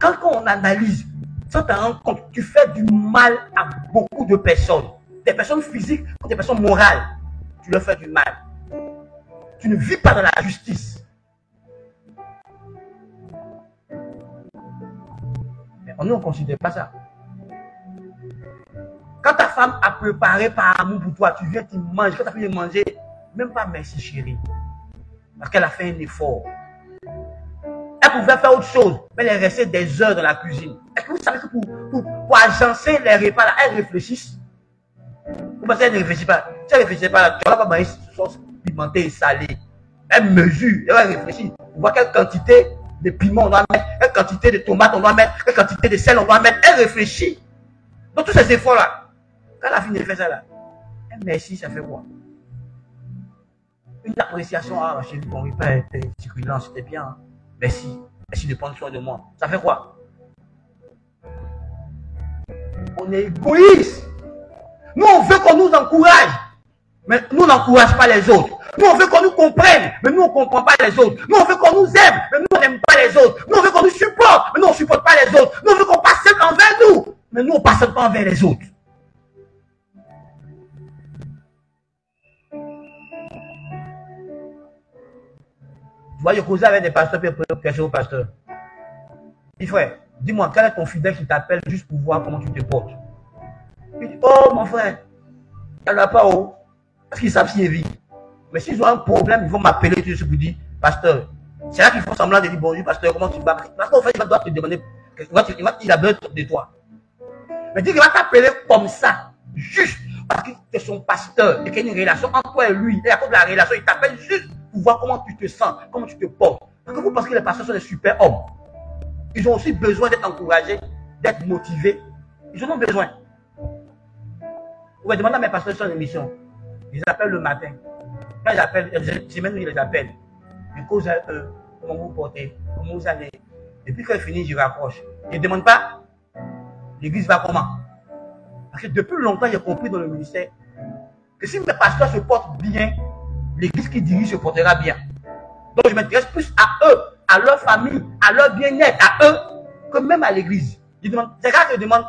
quand on analyse, sans te rendre compte, tu fais du mal à beaucoup de personnes. Des personnes physiques ou des personnes morales. Tu leur fais du mal. Tu ne vis pas dans la justice. Mais on ne considère pas ça. Quand ta femme a préparé par amour pour toi, tu viens, tu manges. Quand tu as fini de manger, même pas merci chérie. Parce qu'elle a fait un effort. Elle pouvait faire autre chose, mais elle est restée des heures dans la cuisine. Est-ce que vous savez que pour agencer les repas, là, elle réfléchisse? Vous pensez qu'elle ne réfléchit pas? Si elle ne réfléchit pas, là, tu ne vas pas manger sauce pimentée et salée. Elle mesure, elle va réfléchir. On voit quelle quantité de piment on doit mettre, quelle quantité de tomates on doit mettre, quelle quantité de sel on doit mettre. Elle réfléchit. Donc tous ces efforts-là, quand la fille fait ça là, elle merci, ça fait quoi? Une appréciation, ah chérie, mon repas était succulent, c'était bien. Hein? Merci, merci de prendre soin de moi. Ça fait quoi? On est égoïste. Nous, on veut qu'on nous encourage, mais nous, on n'encourage pas les autres. Nous, on veut qu'on nous comprenne, mais nous, on ne comprend pas les autres. Nous, on veut qu'on nous aime, mais nous, on n'aime pas les autres. Nous, on veut qu'on nous supporte, mais nous, on ne supporte pas les autres. Nous, on veut qu'on passe envers nous, mais nous, on ne passe pas envers les autres. Tu vois, je causais avec des pasteurs, puis je question au pasteur. Dis frère, dis-moi, quel est ton fidèle qui t'appelle juste pour voir comment tu te portes? Il dit, oh mon frère, il n'y en a pas haut. Parce qu'ils savent s'y vivre. Mais s'ils ont un problème, ils vont m'appeler tout ce que vous dites, pasteur. C'est là qu'ils font semblant de dire bonjour, pasteur, comment tu vas? Parce qu'en fait, il va te demander, il a besoin de toi. Mais dis qu'il va t'appeler comme ça, juste parce que tu es son pasteur et qu'il y a une relation entre toi et lui. Et à cause de la relation, il t'appelle juste pour voir comment tu te sens, comment tu te portes. Parce que vous pensez que les pasteurs sont des super hommes. Ils ont aussi besoin d'être encouragés, d'être motivés. Ils en ont besoin. Vous pouvez demander à mes pasteurs sur l'émission. Ils appellent le matin. Quand ils appellent, j'ai même ils les appellent. Je cause à eux, comment vous portez, comment vous allez. Depuis qu'ils finissent, je raccroche. Je ne demande pas, l'église va comment? Parce que depuis longtemps, j'ai compris dans le ministère que si mes pasteurs se portent bien, l'église qui dirige se portera bien. Donc je m'intéresse plus à eux, à leur famille, à leur bien-être, à eux, que même à l'église. C'est quand je demande,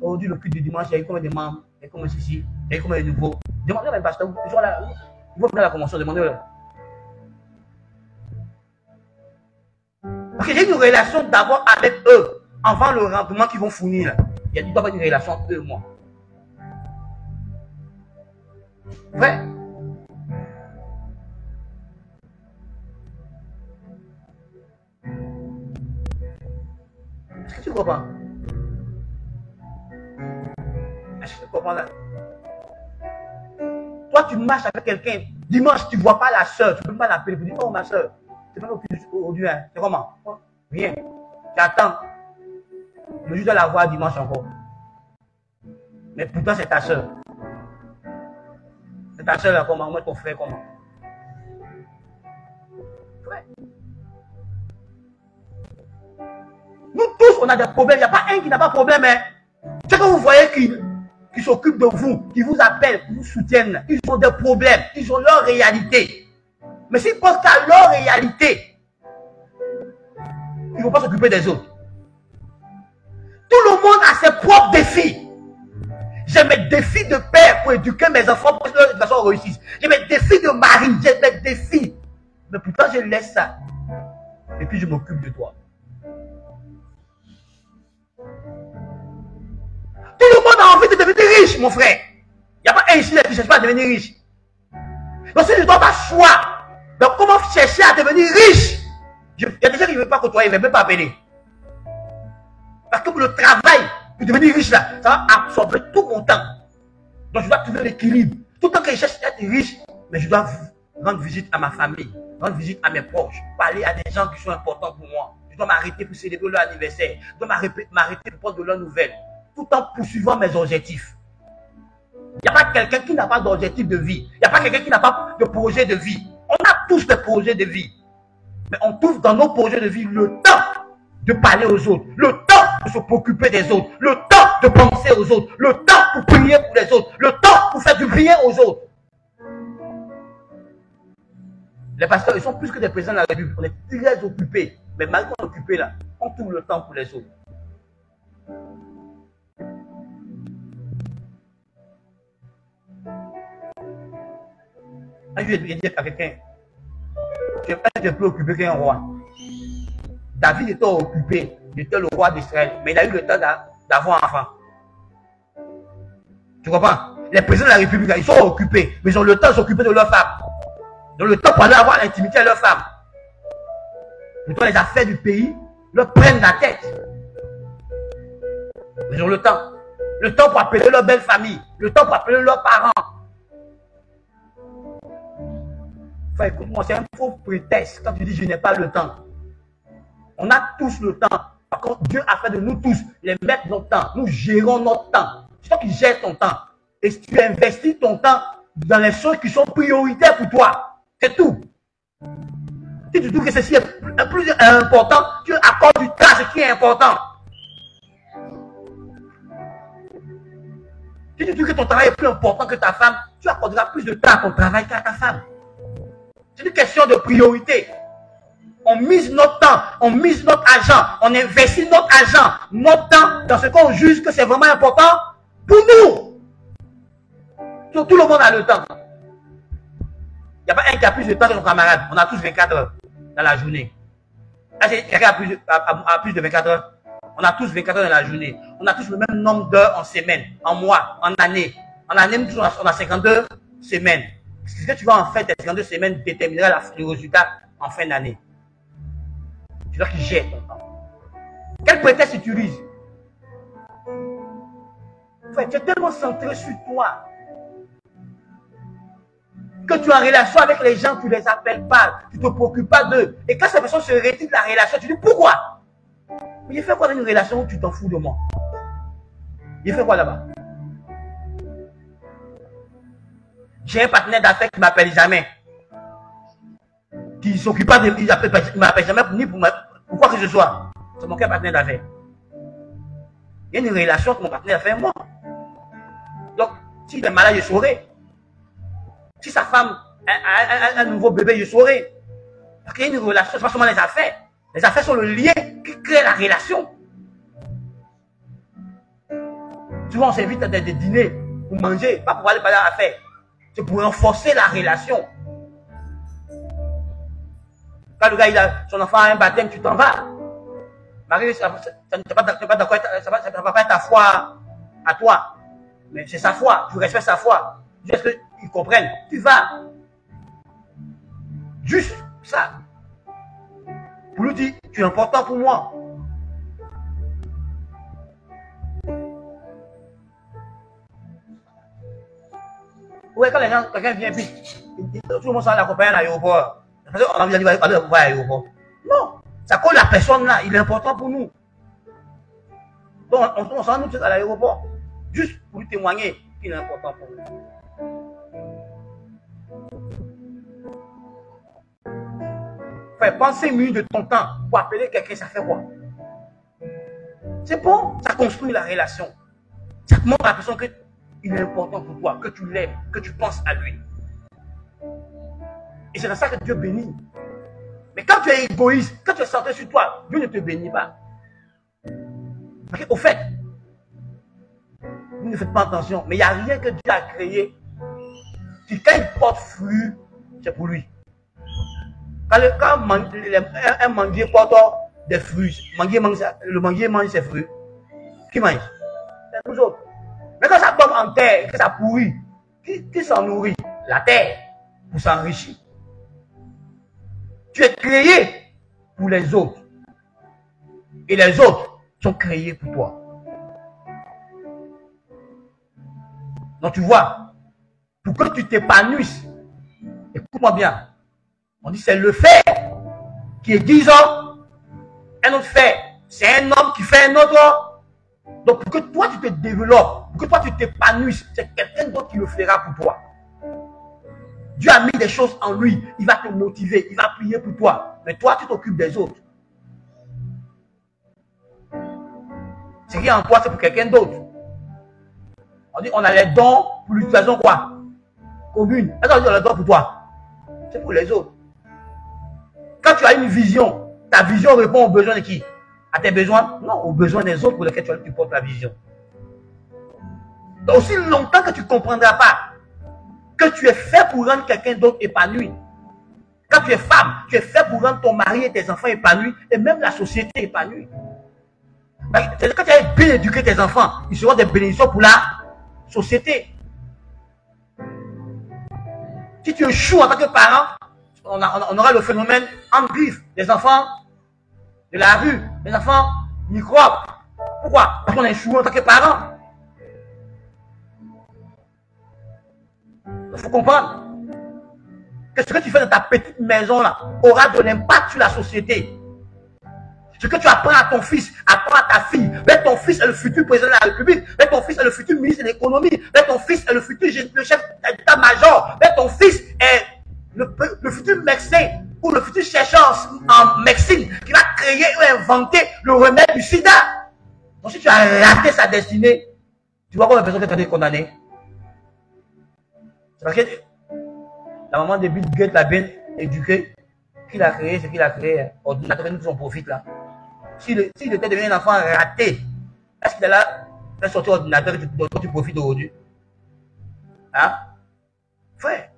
aujourd'hui le culte du dimanche, il y a eu combien de membres, il y a combien de ceci, il y a eu combien de nouveaux. Demandez à mes pasteurs, ils vont venir à la convention, demandez-leur. Parce que j'ai une relation d'abord avec eux, avant le rendement qu'ils vont fournir. Il y a dû avoir une relation entre eux et moi. Vrai? Est-ce que tu comprends? Est-ce que tu comprends là? Toi, tu marches avec quelqu'un. Dimanche, tu ne vois pas la soeur. Tu ne peux pas l'appeler pour dire, oh ma soeur, c'est pas aujourd'hui. Hein. C'est comment? Rien. Tu attends. Le jour de la voir dimanche encore. Mais pourtant, c'est ta soeur. C'est ta soeur là, comment? Moi, ton frère, comment? Ouais. Nous tous, on a des problèmes. Il n'y a pas un qui n'a pas de problème. Hein. C'est que vous voyez qui s'occupent de vous, qui vous appellent, qui vous soutiennent. Ils ont des problèmes. Ils ont leur réalité. Mais s'ils pensent qu'à leur réalité, ils ne vont pas s'occuper des autres. Tout le monde a ses propres défis. J'ai mes défis de père pour éduquer mes enfants pour que leur éducation réussisse. J'ai mes défis de mari, j'ai mes défis. Mais pourtant, je laisse ça. Et puis, je m'occupe de toi. Tout le monde a envie de devenir riche, mon frère. Il n'y a pas un ici qui ne cherche pas à devenir riche. Donc, si je dois pas choix, donc comment chercher à devenir riche? Il y a des gens qui ne veulent pas côtoyer, ils ne veulent même pas appeler. Parce que pour le travail, pour devenir riche là, ça va absorber tout mon temps. Donc je dois trouver l'équilibre. Tout le temps que je cherche à être riche, mais je dois rendre visite à ma famille, rendre visite à mes proches, parler à des gens qui sont importants pour moi. Je dois m'arrêter pour célébrer leur anniversaire. Je dois m'arrêter pour prendre de leurs nouvelles. Tout en poursuivant mes objectifs. Il n'y a pas quelqu'un qui n'a pas d'objectif de vie. Il n'y a pas quelqu'un qui n'a pas de projet de vie. On a tous des projets de vie. Mais on trouve dans nos projets de vie le temps de parler aux autres, le temps de se préoccuper des autres, le temps de penser aux autres, le temps pour prier pour les autres, le temps pour faire du bien aux autres. Les pasteurs, ils sont plus que des présidents de la République. On est très occupés. Mais malgré qu'on est occupé là, on trouve le temps pour les autres. Je vais dire à quelqu'un, tu es plus occupé qu'un roi. David était occupé, il était le roi d'Israël, mais il a eu le temps d'avoir un enfant. Tu comprends? Les présidents de la République, ils sont occupés, mais ils ont le temps de s'occuper de leurs femmes. Ils ont le temps pour aller avoir l'intimité à leurs femmes. Plutôt les affaires du pays leur prennent la tête. Ils ont le temps. Le temps pour appeler leur belle famille. Le temps pour appeler leurs parents. Enfin, écoute-moi, c'est un faux prétexte quand tu dis je n'ai pas le temps. On a tous le temps. Par contre, Dieu a fait de nous tous les maîtres de notre temps. Nous gérons notre temps. C'est toi qui gères ton temps. Et si tu investis ton temps dans les choses qui sont prioritaires pour toi, c'est tout. Si tu trouves que ceci est plus important, tu accordes du temps à ce qui est important. Si tu trouves que ton travail est plus important que ta femme, tu accorderas plus de temps à ton travail qu'à ta femme. C'est une question de priorité. On mise notre temps, on mise notre argent, on investit notre argent, notre temps dans ce qu'on juge que c'est vraiment important pour nous. Tout le monde a le temps. Il n'y a pas un qui a plus de temps que son camarade. On a tous 24 heures dans la journée. Quelqu'un a plus de 24 heures. On a tous 24 heures dans la journée. On a tous le même nombre d'heures en semaine, en mois, en année. En année, on a 52 semaines. Ce que tu vas en faire, tes 52 semaines déterminera le résultat en fin d'année. Tu dois qu'il gère ton temps. Quel prétexte tu utilises? Tu es tellement centré sur toi que tu es en relation avec les gens, tu ne les appelles pas, tu ne te préoccupes pas d'eux. Et quand ces personnes se retirent de la relation, tu dis pourquoi? Mais il fait quoi dans une relation où tu t'en fous de moi? Il fait quoi là-bas? J'ai un partenaire d'affaires qui ne m'appelle jamais. Qui ne s'occupe pas de... Il ne m'appelle jamais ni pour quoi que ce soit. C'est mon partenaire d'affaires. Il y a une relation avec mon partenaire d'affaires et moi. Donc, s'il est malade, je saurai. Si sa femme a un nouveau bébé, je saurai. Parce qu'il y a une relation, c'est pas seulement les affaires. Les affaires sont le lien qui crée la relation. Souvent, on s'invite à des dîners pour manger, pas pour aller parler à l'affaire. C'est pour renforcer la relation. Quand le gars, son enfant a un baptême, tu t'en vas. Marie, ça ne pas d'accord, ça va pas être ta foi à toi. Mais c'est sa foi, tu respectes sa foi. Juste qu'ils comprennent. Tu vas. Juste ça. Pour lui dire, tu es important pour moi. Ouais, quand les gens, quelqu'un vient, puis tout le monde s'en l'accompagne à l'aéroport. On a envie d'aller à l'aéroport. Non. Ça colle la personne là, il est important pour nous. Donc on s'en nous à l'aéroport. Juste pour lui témoigner qu'il est important pour nous. Faire penser 5 minutes de ton temps pour appeler quelqu'un, ça fait quoi? C'est bon, ça construit la relation. Ça te montre à la personne qu'il est important pour toi, que tu l'aimes, que tu penses à lui. Et c'est dans ça que Dieu bénit. Mais quand tu es égoïste, quand tu es centré sur toi, Dieu ne te bénit pas. Parce qu'au fait, vous ne faites pas attention, mais il n'y a rien que Dieu a créé. Quand il porte fruit, c'est pour lui. Quand un manguier porte des fruits, le manguier mange ses fruits. Qui mange? C'est nous autres. Mais quand ça tombe en terre, que ça pourrit, qui s'en nourrit? La terre, pour s'enrichir. Tu es créé pour les autres. Et les autres sont créés pour toi. Donc tu vois, pour que tu t'épanouisses. Écoute-moi bien. On dit c'est le fait qui est 10 ans, un autre fait. C'est un homme qui fait un autre. Donc pour que toi tu te développes, pour que toi tu t'épanouisses, c'est quelqu'un d'autre qui le fera pour toi. Dieu a mis des choses en lui, il va te motiver, il va prier pour toi. Mais toi tu t'occupes des autres. Ce qui est en toi, c'est pour quelqu'un d'autre. On dit on a les dons pour l'utilisation quoi? Commune. Est-ce qu'on dit on a les dons pour toi? C'est pour les autres. Quand tu as une vision, ta vision répond aux besoins de qui? À tes besoins? Non, aux besoins des autres pour lesquels tu portes la vision. Donc aussi longtemps que tu ne comprendras pas que tu es fait pour rendre quelqu'un d'autre épanoui. Quand tu es femme, tu es fait pour rendre ton mari et tes enfants épanouis et même la société épanouie. C'est-à-dire que quand tu as bien éduqué tes enfants, ils seront des bénédictions pour la société. Si tu échoues en tant que parent, on aura le phénomène en griffe des enfants de la rue, des enfants microbes. Pourquoi? Parce qu'on a échoué en tant que parent. Il faut comprendre que ce que tu fais dans ta petite maison là aura de l'impact sur la société. Ce que tu apprends à ton fils, apprends à ta fille. Mais ton fils est le futur président de la République. Mais ton fils est le futur ministre de l'économie. Mais ton fils est le futur chef d'état-major. Mais ton fils est le futur médecin ou le futur chercheur en médecine qui va créer ou inventer le remède du sida. Donc si tu as raté sa destinée, tu vois combien de personnes qui ont été condamnées. C'est parce que la maman de Bill Gates l'a bien éduqué, qu'il a créé ce qu'il a créé, ordinateur, nous en profite là. S'il était devenu un enfant raté, est-ce qu'il est là, un sorti ordinateur dont tu profites aujourd'hui? Hein? Frère,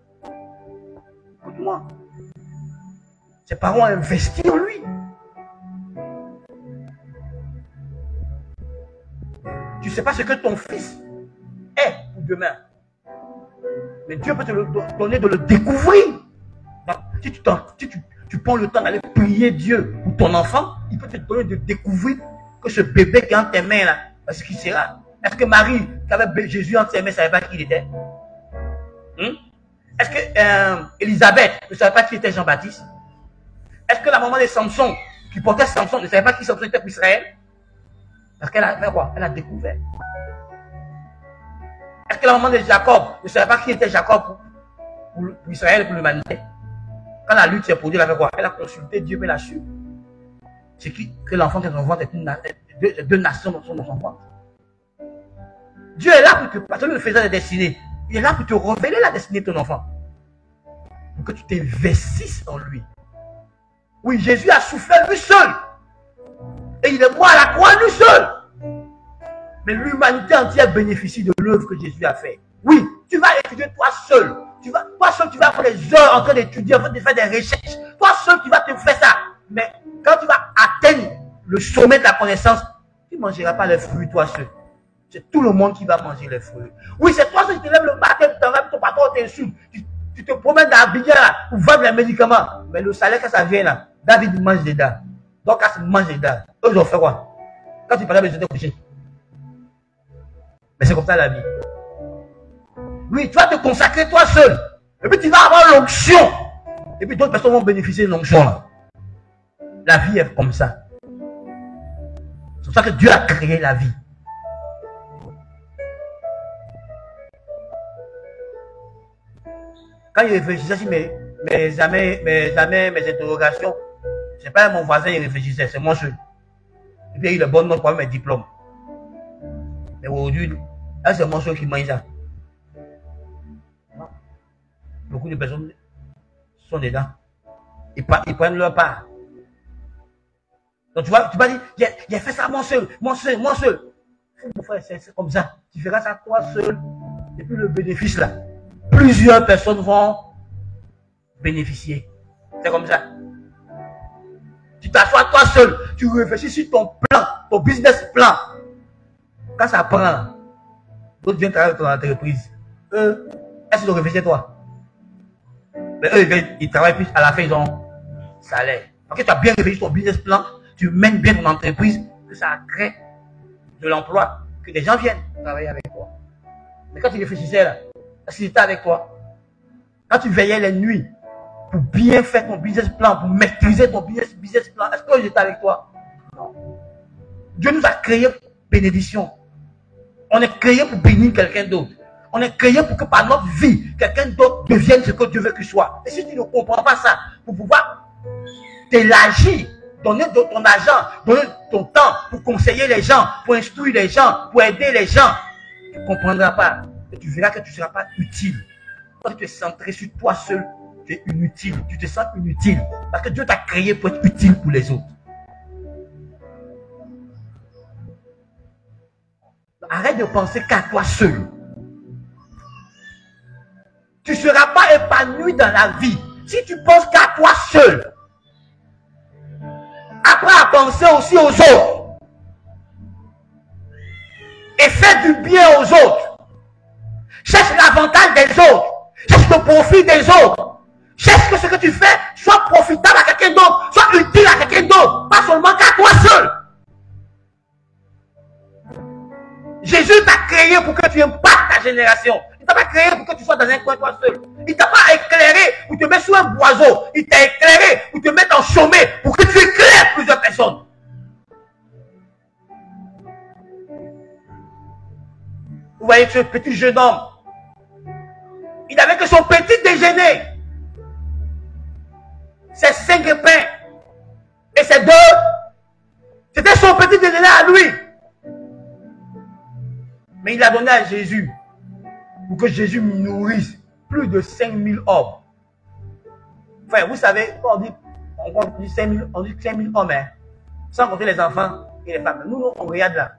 écoute-moi. Ses parents ont investi en lui. Tu ne sais pas ce que ton fils est pour demain. Mais Dieu peut te le donner de le découvrir. Donc, si tu prends le temps d'aller prier Dieu pour ton enfant, il peut te donner de découvrir que ce bébé qui est entre tes mains là, ce qu'il sera. Est-ce que Marie, qui avait Jésus entre ses mains, ne savait pas qui il était? Est-ce que Élisabeth ne savait pas qui était Jean-Baptiste? Est-ce que la maman de Samson, qui portait Samson, ne savait pas qui Samson était pour Israël? Parce qu'elle a fait quoi? Elle a découvert. Est-ce que la maman de Jacob ne savait pas qui était Jacob pour Israël et pour l'humanité? Quand la lutte s'est produite, elle a fait quoi? Elle a consulté Dieu, mais elle a su. C'est que l'enfant qui est dans son ventre est deux nations dans son ventre. Dieu est là pour te, parce que le faisant des destinées, il est là pour te révéler la destinée de ton enfant. Pour que tu t'investisses en lui. Oui, Jésus a souffert lui seul. Et il est mort à la croix lui seul. Mais l'humanité entière bénéficie de l'œuvre que Jésus a fait. Oui, tu vas étudier toi seul. Toi seul, tu vas faire des heures en train d'étudier, en train de faire des recherches. Toi seul, tu vas te faire ça. Mais quand tu vas atteindre le sommet de la connaissance, tu ne mangeras pas les fruits toi seul. C'est tout le monde qui va manger les fruits. Oui, c'est toi seul qui te lèves le matin, ton patron t'insulte. Tu te promènes dans Abidjan pour vendre les médicaments. Mais le salaire, quand ça vient là, David mange dedans. Donc, quand il mange dedans, eux, ils ont fait quoi? Quand tu parlais, ils étaient couchés. Mais c'est comme ça la vie. Oui, tu vas te consacrer toi seul. Et puis tu vas avoir l'onction. Et puis d'autres personnes vont bénéficier de l'onction là. La vie est comme ça. C'est pour ça que Dieu a créé la vie. Quand il réfléchissait sur mes interrogations, c'est pas mon voisin qui réfléchissait, c'est moi seul. Et puis il a eu le bon nom pour mes diplômes. Mais aujourd'hui, là c'est moi seul qui mange ça. Beaucoup de personnes sont dedans. Ils prennent leur part. Donc tu vas dire, j'ai fait ça moi seul. Mon frère, c'est comme ça. Tu feras ça toi seul. Et puis le bénéfice là, plusieurs personnes vont bénéficier. C'est comme ça. Tu t'assois toi seul, tu réfléchis sur ton plan, ton business plan. Quand ça prend, d'autres viennent travailler dans ton entreprise. Eux, est-ce qu'ils ont réfléchi toi? Mais eux, ils travaillent plus, à la fin, ils ont salaire. Parce que tu as bien réfléchi ton business plan, tu mènes bien ton entreprise, que ça crée de l'emploi, que des gens viennent travailler avec toi. Mais quand tu réfléchissais là, Est-ce que j'étais avec toi? Quand tu veillais les nuits pour bien faire ton business plan, pour maîtriser ton business plan, est-ce que j'étais avec toi? Non. Dieu nous a créé bénédiction. On est créé pour bénir quelqu'un d'autre. On est créé pour que par notre vie, quelqu'un d'autre devienne ce que Dieu veut qu'il soit. Et si tu ne comprends pas ça, pour pouvoir t'élargir, donner ton argent, donner ton temps pour conseiller les gens, pour instruire les gens, pour aider les gens, tu ne comprendras pas. Et tu verras que tu ne seras pas utile. Quand tu es centré sur toi seul, tu es inutile. Tu te sens inutile. Parce que Dieu t'a créé pour être utile pour les autres. Arrête de penser qu'à toi seul. Tu ne seras pas épanoui dans la vie si tu penses qu'à toi seul. Apprends à penser aussi aux autres. Et fais du bien aux autres. Cherche l'avantage des autres. Cherche le profit des autres. Cherche que ce que tu fais soit profitable à quelqu'un d'autre, soit utile à quelqu'un d'autre, pas seulement qu'à toi seul. Jésus t'a créé pour que tu impactes ta génération. Il t'a pas créé pour que tu sois dans un coin toi seul. Il t'a pas éclairé pour te mettre sur un boiseau. Il t'a éclairé pour te mettre en chômage, pour que tu éclaires plusieurs personnes. Vous voyez ce petit jeune homme, il n'avait que son petit déjeuner. Ses 5 pains et ses 2. C'était son petit déjeuner à lui. Mais il a donné à Jésus pour que Jésus nourrisse plus de 5000 hommes. Enfin, vous savez, quand on dit 5000 hommes, hein, sans compter les enfants et les femmes. Nous, on regarde là,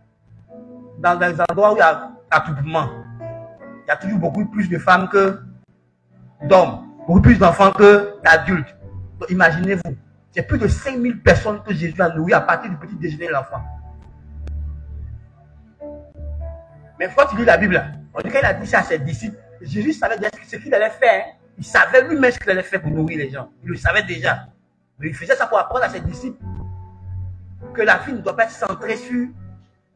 dans des endroits où il y a attroupement. Il y a toujours beaucoup plus de femmes que d'hommes, beaucoup plus d'enfants que d'adultes. Donc imaginez-vous, c'est plus de 5000 personnes que Jésus a nourri à partir du petit déjeuner de l'enfant. Mais quand tu lis la Bible, on dit qu'il a dit ça à ses disciples, Jésus savait déjà ce qu'il allait faire. Hein. Il savait lui-même ce qu'il allait faire pour nourrir les gens. Il le savait déjà. Mais il faisait ça pour apprendre à ses disciples que la vie ne doit pas être centrée sur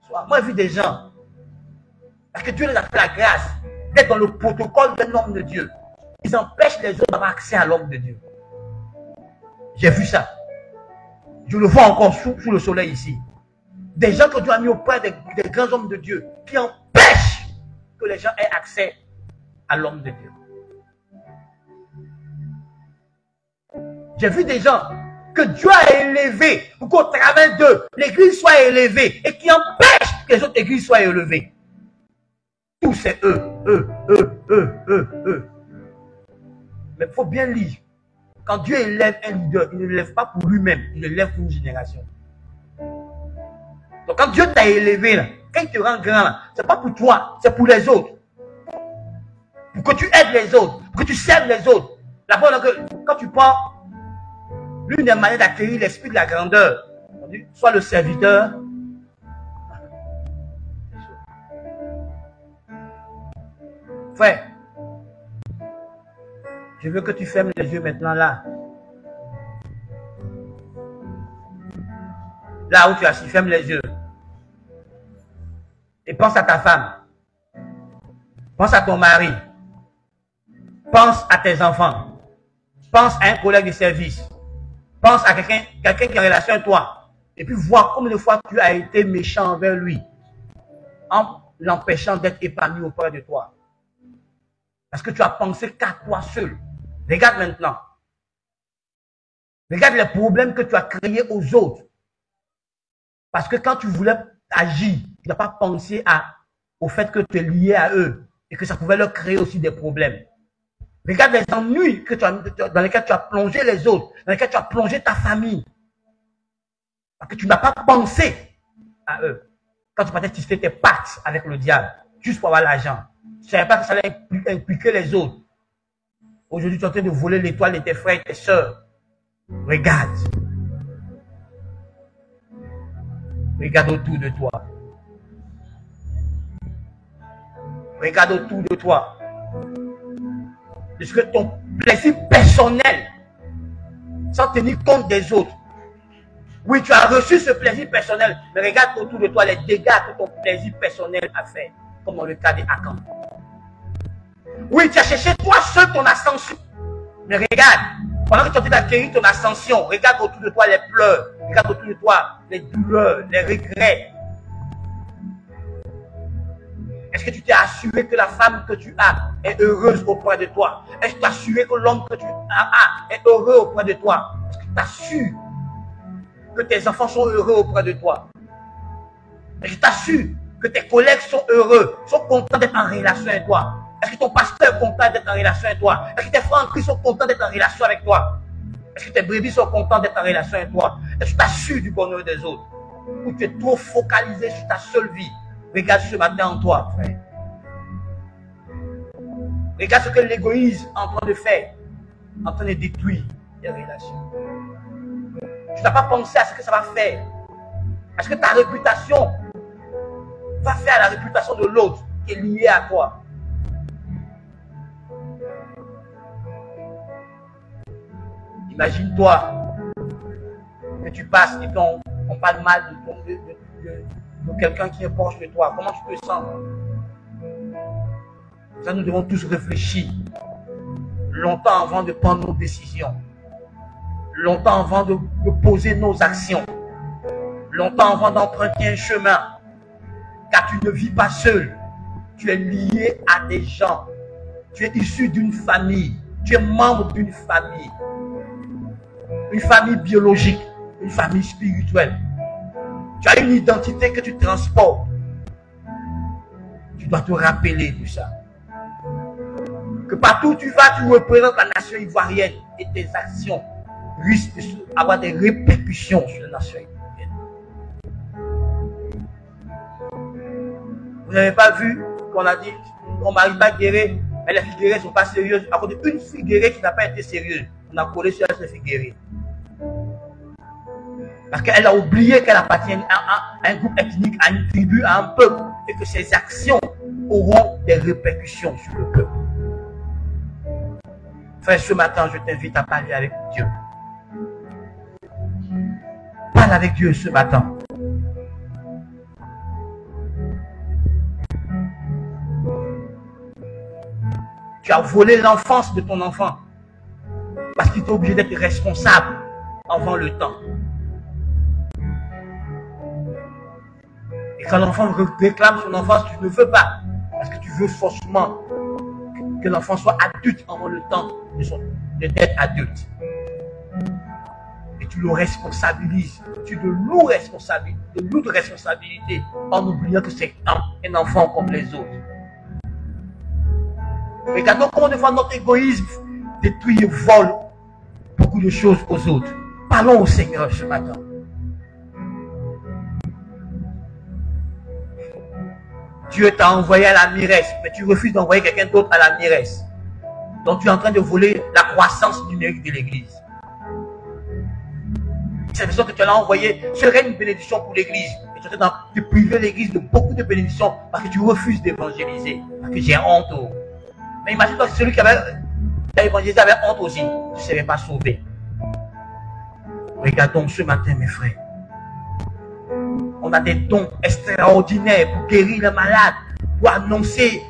soi. Moi, j'ai vu des gens, parce que Dieu les a fait la grâce d'être dans le protocole d'un homme de Dieu. Ils empêchent les autres d'avoir accès à l'homme de Dieu. J'ai vu ça. Je le vois encore sous le soleil ici. Des gens que Dieu a mis auprès des grands hommes de Dieu qui empêchent que les gens aient accès à l'homme de Dieu. J'ai vu des gens que Dieu a élevés pour qu'au travers d'eux, l'église soit élevée et qui empêchent que les autres églises soient élevées. Tout c'est eux. Mais il faut bien lire. Quand Dieu élève un leader, il ne l'élève pas pour lui-même, il l'élève pour une génération. Donc quand Dieu t'a élevé, là, quand il te rend grand, ce n'est pas pour toi, c'est pour les autres. Pour que tu aides les autres, pour que tu serves les autres. D'abord, quand tu prends l'une des manières d'acquérir l'esprit de la grandeur, soit le serviteur. Frère, je veux que tu fermes les yeux maintenant là. Là où tu es assis, ferme les yeux. Et pense à ta femme. Pense à ton mari. Pense à tes enfants. Pense à un collègue de service. Pense à quelqu'un qui est en relation avec toi. Et puis vois combien de fois tu as été méchant envers lui. En l'empêchant d'être épanoui auprès de toi. Parce que tu as pensé qu'à toi seul. Regarde maintenant. Regarde les problèmes que tu as créés aux autres. Parce que quand tu voulais agir, tu n'as pas pensé au fait que tu es lié à eux et que ça pouvait leur créer aussi des problèmes. Regarde les ennuis dans lesquels tu as plongé les autres, dans lesquels tu as plongé ta famille. Parce que tu n'as pas pensé à eux. Quand tu partais tisser tes pattes avec le diable, juste pour avoir l'argent. Tu ne savais pas que ça allait impliquer les autres. Aujourd'hui, tu es en train de voler l'étoile de tes frères et tes sœurs. Regarde. Regarde autour de toi. Regarde autour de toi. Est-ce que ton plaisir personnel, sans tenir compte des autres, oui, tu as reçu ce plaisir personnel, mais regarde autour de toi les dégâts que ton plaisir personnel a fait, comme dans le cas d'Akan. Oui, tu as cherché toi seul ton ascension. Mais regarde, pendant que tu es en train d'acquérir ton ascension, regarde autour de toi les pleurs, regarde autour de toi les douleurs, les regrets. Est-ce que tu t'es assuré que la femme que tu as est heureuse auprès de toi? Est-ce que tu t'es assuré que l'homme que tu as est heureux auprès de toi? Est-ce que tu t'assures que tes enfants sont heureux auprès de toi? Est-ce que tu t'assures que tes collègues sont heureux, sont contents d'être en relation avec toi? Est-ce que ton pasteur est content d'être en relation avec toi? Est-ce que tes frères en Christ sont contents d'être en relation avec toi? Est-ce que tes brebis sont contents d'être en relation avec toi? Est-ce que tu t'assures du bonheur des autres? Ou tu es trop focalisé sur ta seule vie? Regarde ce matin en toi, frère. Regarde ce que l'égoïsme est en train de faire, en train de détruire les relations. Tu n'as pas pensé à ce que ça va faire. Est-ce que ta réputation va faire la réputation de l'autre qui est liée à toi? Imagine-toi que tu passes et qu'on parle mal de quelqu'un qui est proche de toi. Comment tu te sens? Ça, nous devons tous réfléchir longtemps avant de prendre nos décisions, longtemps avant de poser nos actions, longtemps avant d'emprunter un chemin. Car tu ne vis pas seul. Tu es lié à des gens. Tu es issu d'une famille. Tu es membre d'une famille. Une famille biologique, une famille spirituelle. Tu as une identité que tu transportes. Tu dois te rappeler de ça. Que partout où tu vas, tu représentes la nation ivoirienne et tes actions risquent d'avoir des répercussions sur la nation ivoirienne. Vous n'avez pas vu qu'on a dit on ne marie pas guérir, mais les filles guérées ne sont pas sérieuses. À cause d'une fille guérée qui n'a pas été sérieuse, on a collé sur elle ces filles guérées. Parce qu'elle a oublié qu'elle appartient à un groupe ethnique, à une tribu, à un peuple, et que ses actions auront des répercussions sur le peuple. Frère, ce matin, je t'invite à parler avec Dieu. Parle avec Dieu ce matin. Tu as volé l'enfance de ton enfant parce qu'il est obligé d'être responsable avant le temps. Et quand l'enfant réclame son enfance, tu ne veux pas. Parce que tu veux forcément que l'enfant soit adulte avant le temps d'être adulte. Et tu le responsabilises. Tu de lourdes responsabilités en oubliant que c'est un enfant comme les autres. Regardons comment de fois notre égoïsme détruit et vole beaucoup de choses aux autres. Parlons au Seigneur ce matin. Dieu t'a envoyé à la miresse, mais tu refuses d'envoyer quelqu'un d'autre à la miresse. Donc tu es en train de voler la croissance numérique de l'Église. Cette personne que tu as envoyée serait une bénédiction pour l'Église. Et tu es en train de priver l'Église de beaucoup de bénédictions parce que tu refuses d'évangéliser. Parce que j'ai honte. Mais imagine-toi que celui qui avait évangélisé avait honte aussi. Tu ne serais pas sauvé. Regardons ce matin, mes frères. On a des dons extraordinaires pour guérir les malades, pour annoncer,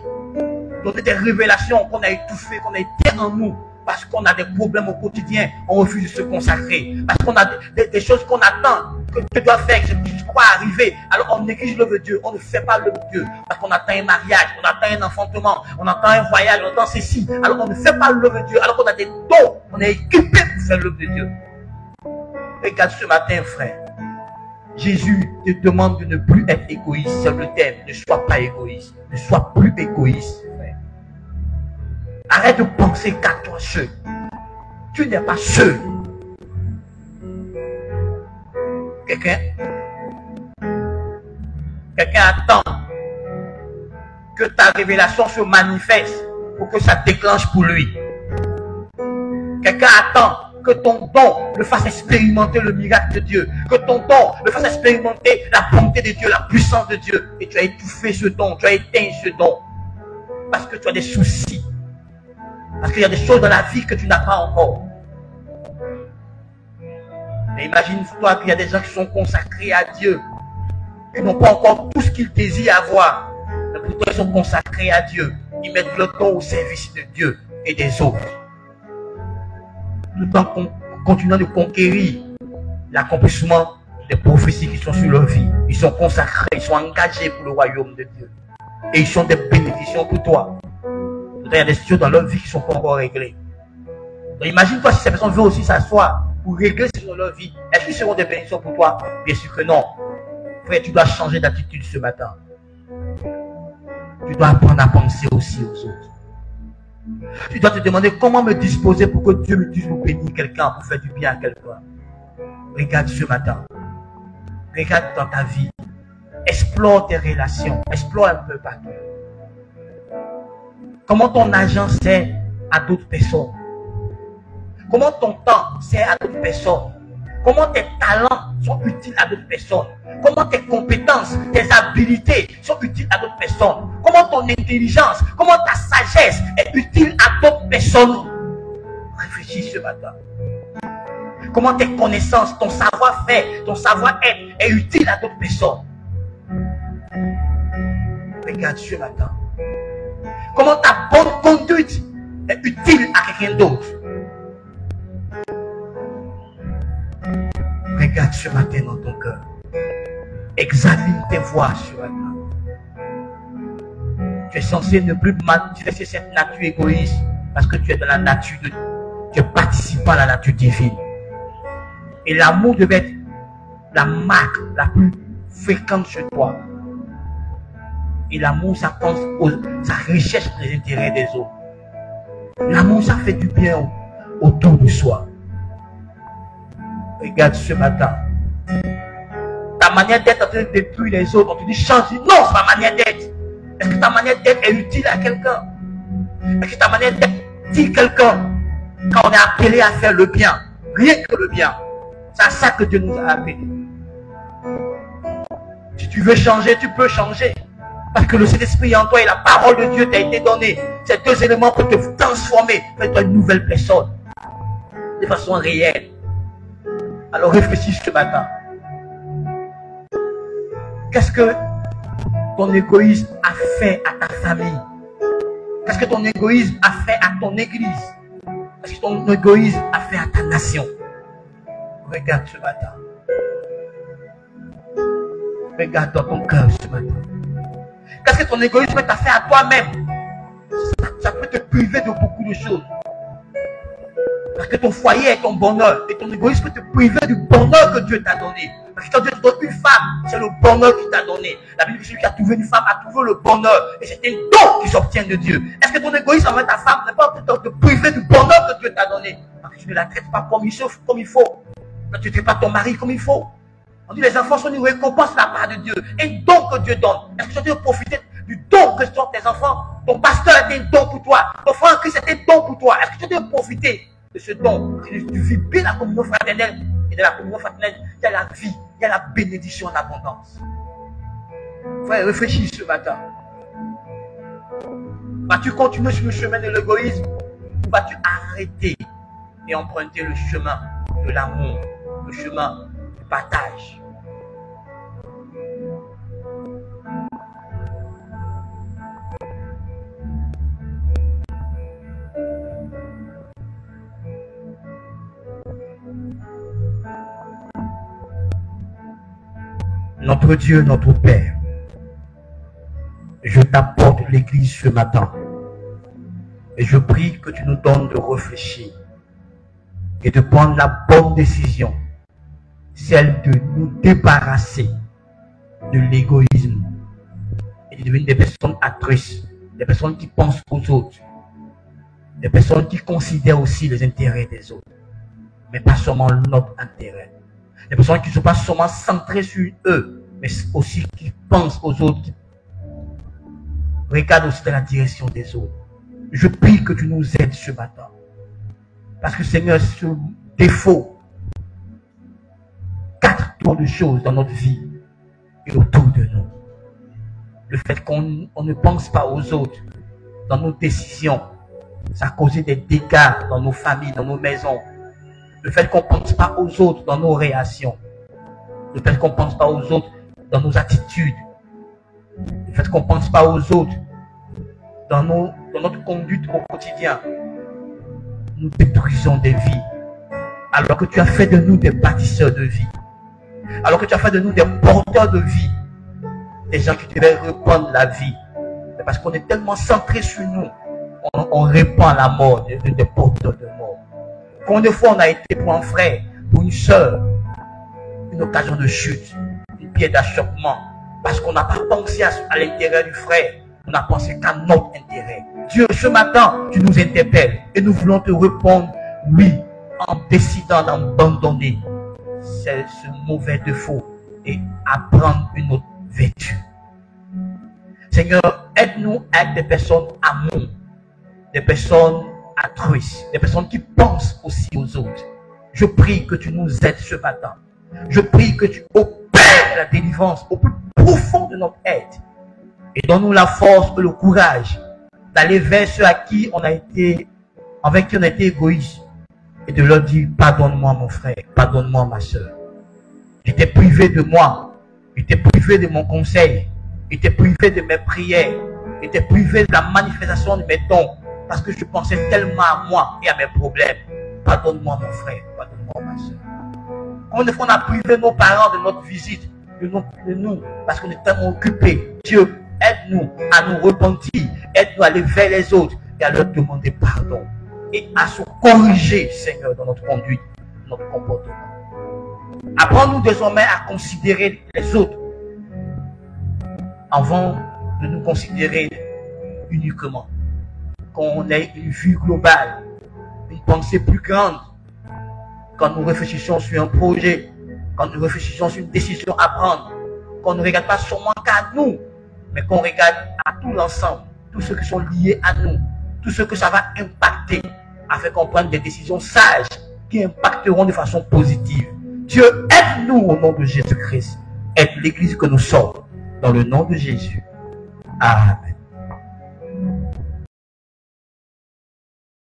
donner des révélations qu'on a étouffées, qu'on a été en nous. Parce qu'on a des problèmes au quotidien, on refuse de se consacrer. Parce qu'on a des choses qu'on attend, que Dieu doit faire, que je crois arriver. Alors on néglige l'œuvre de Dieu, on ne fait pas l'œuvre de Dieu. Parce qu'on attend un mariage, on attend un enfantement, on attend un voyage, on attend ceci. Alors on ne fait pas l'œuvre de Dieu, alors qu'on a des dons, on est équipé pour faire l'œuvre de Dieu. Regarde ce matin, frère. Jésus te demande de ne plus être égoïste, c'est le thème. Ne sois pas égoïste, ne sois plus égoïste, frère. Arrête de penser qu'à toi seul. Tu n'es pas seul. Quelqu'un attend que ta révélation se manifeste pour que ça déclenche pour lui. Quelqu'un attend que ton don le fasse expérimenter le miracle de Dieu. Que ton don le fasse expérimenter la bonté de Dieu, la puissance de Dieu. Et tu as étouffé ce don, tu as éteint ce don. Parce que tu as des soucis. Parce qu'il y a des choses dans la vie que tu n'as pas encore. Mais imagine-toi qu'il y a des gens qui sont consacrés à Dieu. Qui n'ont pas encore tout ce qu'ils désirent avoir. Mais pourtant ils sont consacrés à Dieu. Ils mettent le temps au service de Dieu et des autres. Tout en continuant de conquérir l'accomplissement des prophéties qui sont sur leur vie. Ils sont consacrés, ils sont engagés pour le royaume de Dieu. Et ils sont des bénédictions pour toi. Il y a des choses dans leur vie qui ne sont pas encore réglées. Donc imagine-toi si ces personnes veulent aussi s'asseoir pour régler ce dans leur vie. Est-ce qu'ils seront des bénédictions pour toi? Bien sûr que non. Frère, tu dois changer d'attitude ce matin. Tu dois apprendre à penser aussi aux autres. Tu dois te demander comment me disposer pour que Dieu me dise pour bénir quelqu'un, pour faire du bien à quelqu'un. Regarde ce matin. Regarde dans ta vie. Explore tes relations. Explore un peu partout. Comment ton argent sert à d'autres personnes? Comment ton temps sert à d'autres personnes? Comment tes talents sont utiles à d'autres personnes? Comment tes compétences, tes habiletés sont utiles à d'autres personnes? Comment ton intelligence, comment ta sagesse est utile à d'autres personnes? Réfléchis ce matin. Comment tes connaissances, ton savoir-faire, ton savoir-être est utile à d'autres personnes? Regarde ce matin. Comment ta bonne conduite est utile à quelqu'un d'autre? Regarde ce matin dans ton cœur. Examine tes voies ce matin. Tu es censé ne plus manifester cette nature égoïste parce que tu es dans la nature de Dieu. Tu es participant à la nature divine. Et l'amour devait être la marque la plus fréquente chez toi. Et l'amour, ça pense, ça recherche les intérêts des autres. L'amour, ça fait du bien autour de soi. Regarde ce matin. Ta manière d'être en train de détruire les autres. On te dit change. Non, c'est ma manière d'être. Est-ce que ta manière d'être est utile à quelqu'un? Est-ce que ta manière d'être dit quelqu'un quand on est appelé à faire le bien? Rien que le bien. C'est à ça que Dieu nous a appelés. Si tu veux changer, tu peux changer. Parce que le Saint-Esprit en toi et la parole de Dieu t'a été donnée. Ces deux éléments peuvent te transformer, faire toi une nouvelle personne. De façon réelle. Alors réfléchis ce matin. Qu'est-ce que ton égoïsme a fait à ta famille? Qu'est-ce que ton égoïsme a fait à ton église? Qu'est-ce que ton égoïsme a fait à ta nation? Regarde ce matin. Regarde dans ton cœur ce matin. Qu'est-ce que ton égoïsme t'a fait à toi-même? Ça peut te priver de beaucoup de choses. Parce que ton foyer est ton bonheur. Et ton égoïsme peut te priver du bonheur que Dieu t'a donné. Parce que quand Dieu te donne une femme, c'est le bonheur qu'il t'a donné. La Bible dit que celui qui a trouvé une femme a trouvé le bonheur. Et c'est un don qui s'obtient de Dieu. Est-ce que ton égoïsme envers ta femme n'est pas pour te priver du bonheur que Dieu t'a donné? Parce que tu ne la traites pas comme il faut. Quand tu ne traites pas ton mari comme il faut. On dit les enfants sont une récompense de la part de Dieu. Un don que Dieu donne. Est-ce que tu veux profiter du don que sont tes enfants? Ton pasteur est un don pour toi. Ton frère en Christ est un don pour toi. Est-ce que tu veux profiter de ce don? Si tu vis bien la communion fraternelle, et dans la communion fraternelle, il y a la vie, il y a la bénédiction en abondance. Frère, réfléchis ce matin. Vas-tu continuer sur le chemin de l'égoïsme ou vas-tu arrêter et emprunter le chemin de l'amour, le chemin du partage? Notre Dieu, notre Père, je t'apporte l'église ce matin et je prie que tu nous donnes de réfléchir et de prendre la bonne décision, celle de nous débarrasser de l'égoïsme et de devenir des personnes altruistes, des personnes qui pensent aux autres, des personnes qui considèrent aussi les intérêts des autres, mais pas seulement notre intérêt. Des personnes qui ne sont pas seulement centrées sur eux, mais aussi qui pensent aux autres, qui regardent aussi dans la direction des autres. Je prie que tu nous aides ce matin. Parce que Seigneur, ce défaut, 4 tours de choses dans notre vie et autour de nous. Le fait qu'on ne pense pas aux autres dans nos décisions, ça a causé des dégâts dans nos familles, dans nos maisons. Le fait qu'on ne pense pas aux autres dans nos réactions. Le fait qu'on ne pense pas aux autres dans nos attitudes. Le fait qu'on ne pense pas aux autres dans notre conduite au quotidien, nous détruisons des vies. Alors que tu as fait de nous des bâtisseurs de vie. Alors que tu as fait de nous des porteurs de vie. Des gens qui devaient répandre la vie. Mais parce qu'on est tellement centré sur nous, on répand la mort, des porteurs de mort. Combien de fois on a été pour un frère, pour une soeur, une occasion de chute, une pierre d'achoppement, parce qu'on n'a pas pensé à l'intérêt du frère, on a pensé qu'à notre intérêt. Dieu, ce matin, tu nous interpelles et nous voulons te répondre, oui, en décidant d'abandonner ce mauvais défaut et apprendre une autre vertu. Seigneur, aide-nous à être des personnes amour, des personnes altruistes, des personnes qui pensent aussi aux autres. Je prie que tu nous aides ce matin. Je prie que tu opères la délivrance au plus profond de notre être. Et donne-nous la force et le courage d'aller vers ceux avec qui on a été égoïste. Et de leur dire, pardonne-moi mon frère, pardonne-moi ma soeur. J'étais privé de moi. J'étais privé de mon conseil. J'étais privé de mes prières. J'étais privé de la manifestation de mes dons. Parce que je pensais tellement à moi et à mes problèmes. Pardonne-moi mon frère, pardonne-moi ma soeur. Combien de fois on a privé nos parents de notre visite, de nous, parce qu'on est tellement occupés. Dieu, aide-nous à nous repentir. Aide-nous à aller vers les autres et à leur demander pardon. Et à se corriger, Seigneur, dans notre conduite, notre comportement. Apprends-nous désormais à considérer les autres avant de nous considérer uniquement. Qu'on ait une vue globale, une pensée plus grande. Quand nous réfléchissons sur un projet, quand nous réfléchissons sur une décision à prendre, qu'on ne regarde pas seulement qu'à nous, mais qu'on regarde à tout l'ensemble, tous ceux qui sont liés à nous, tout ce que ça va impacter, afin qu'on prenne des décisions sages qui impacteront de façon positive. Dieu, aide-nous au nom de Jésus-Christ. Aide l'Église que nous sommes. Dans le nom de Jésus. Amen.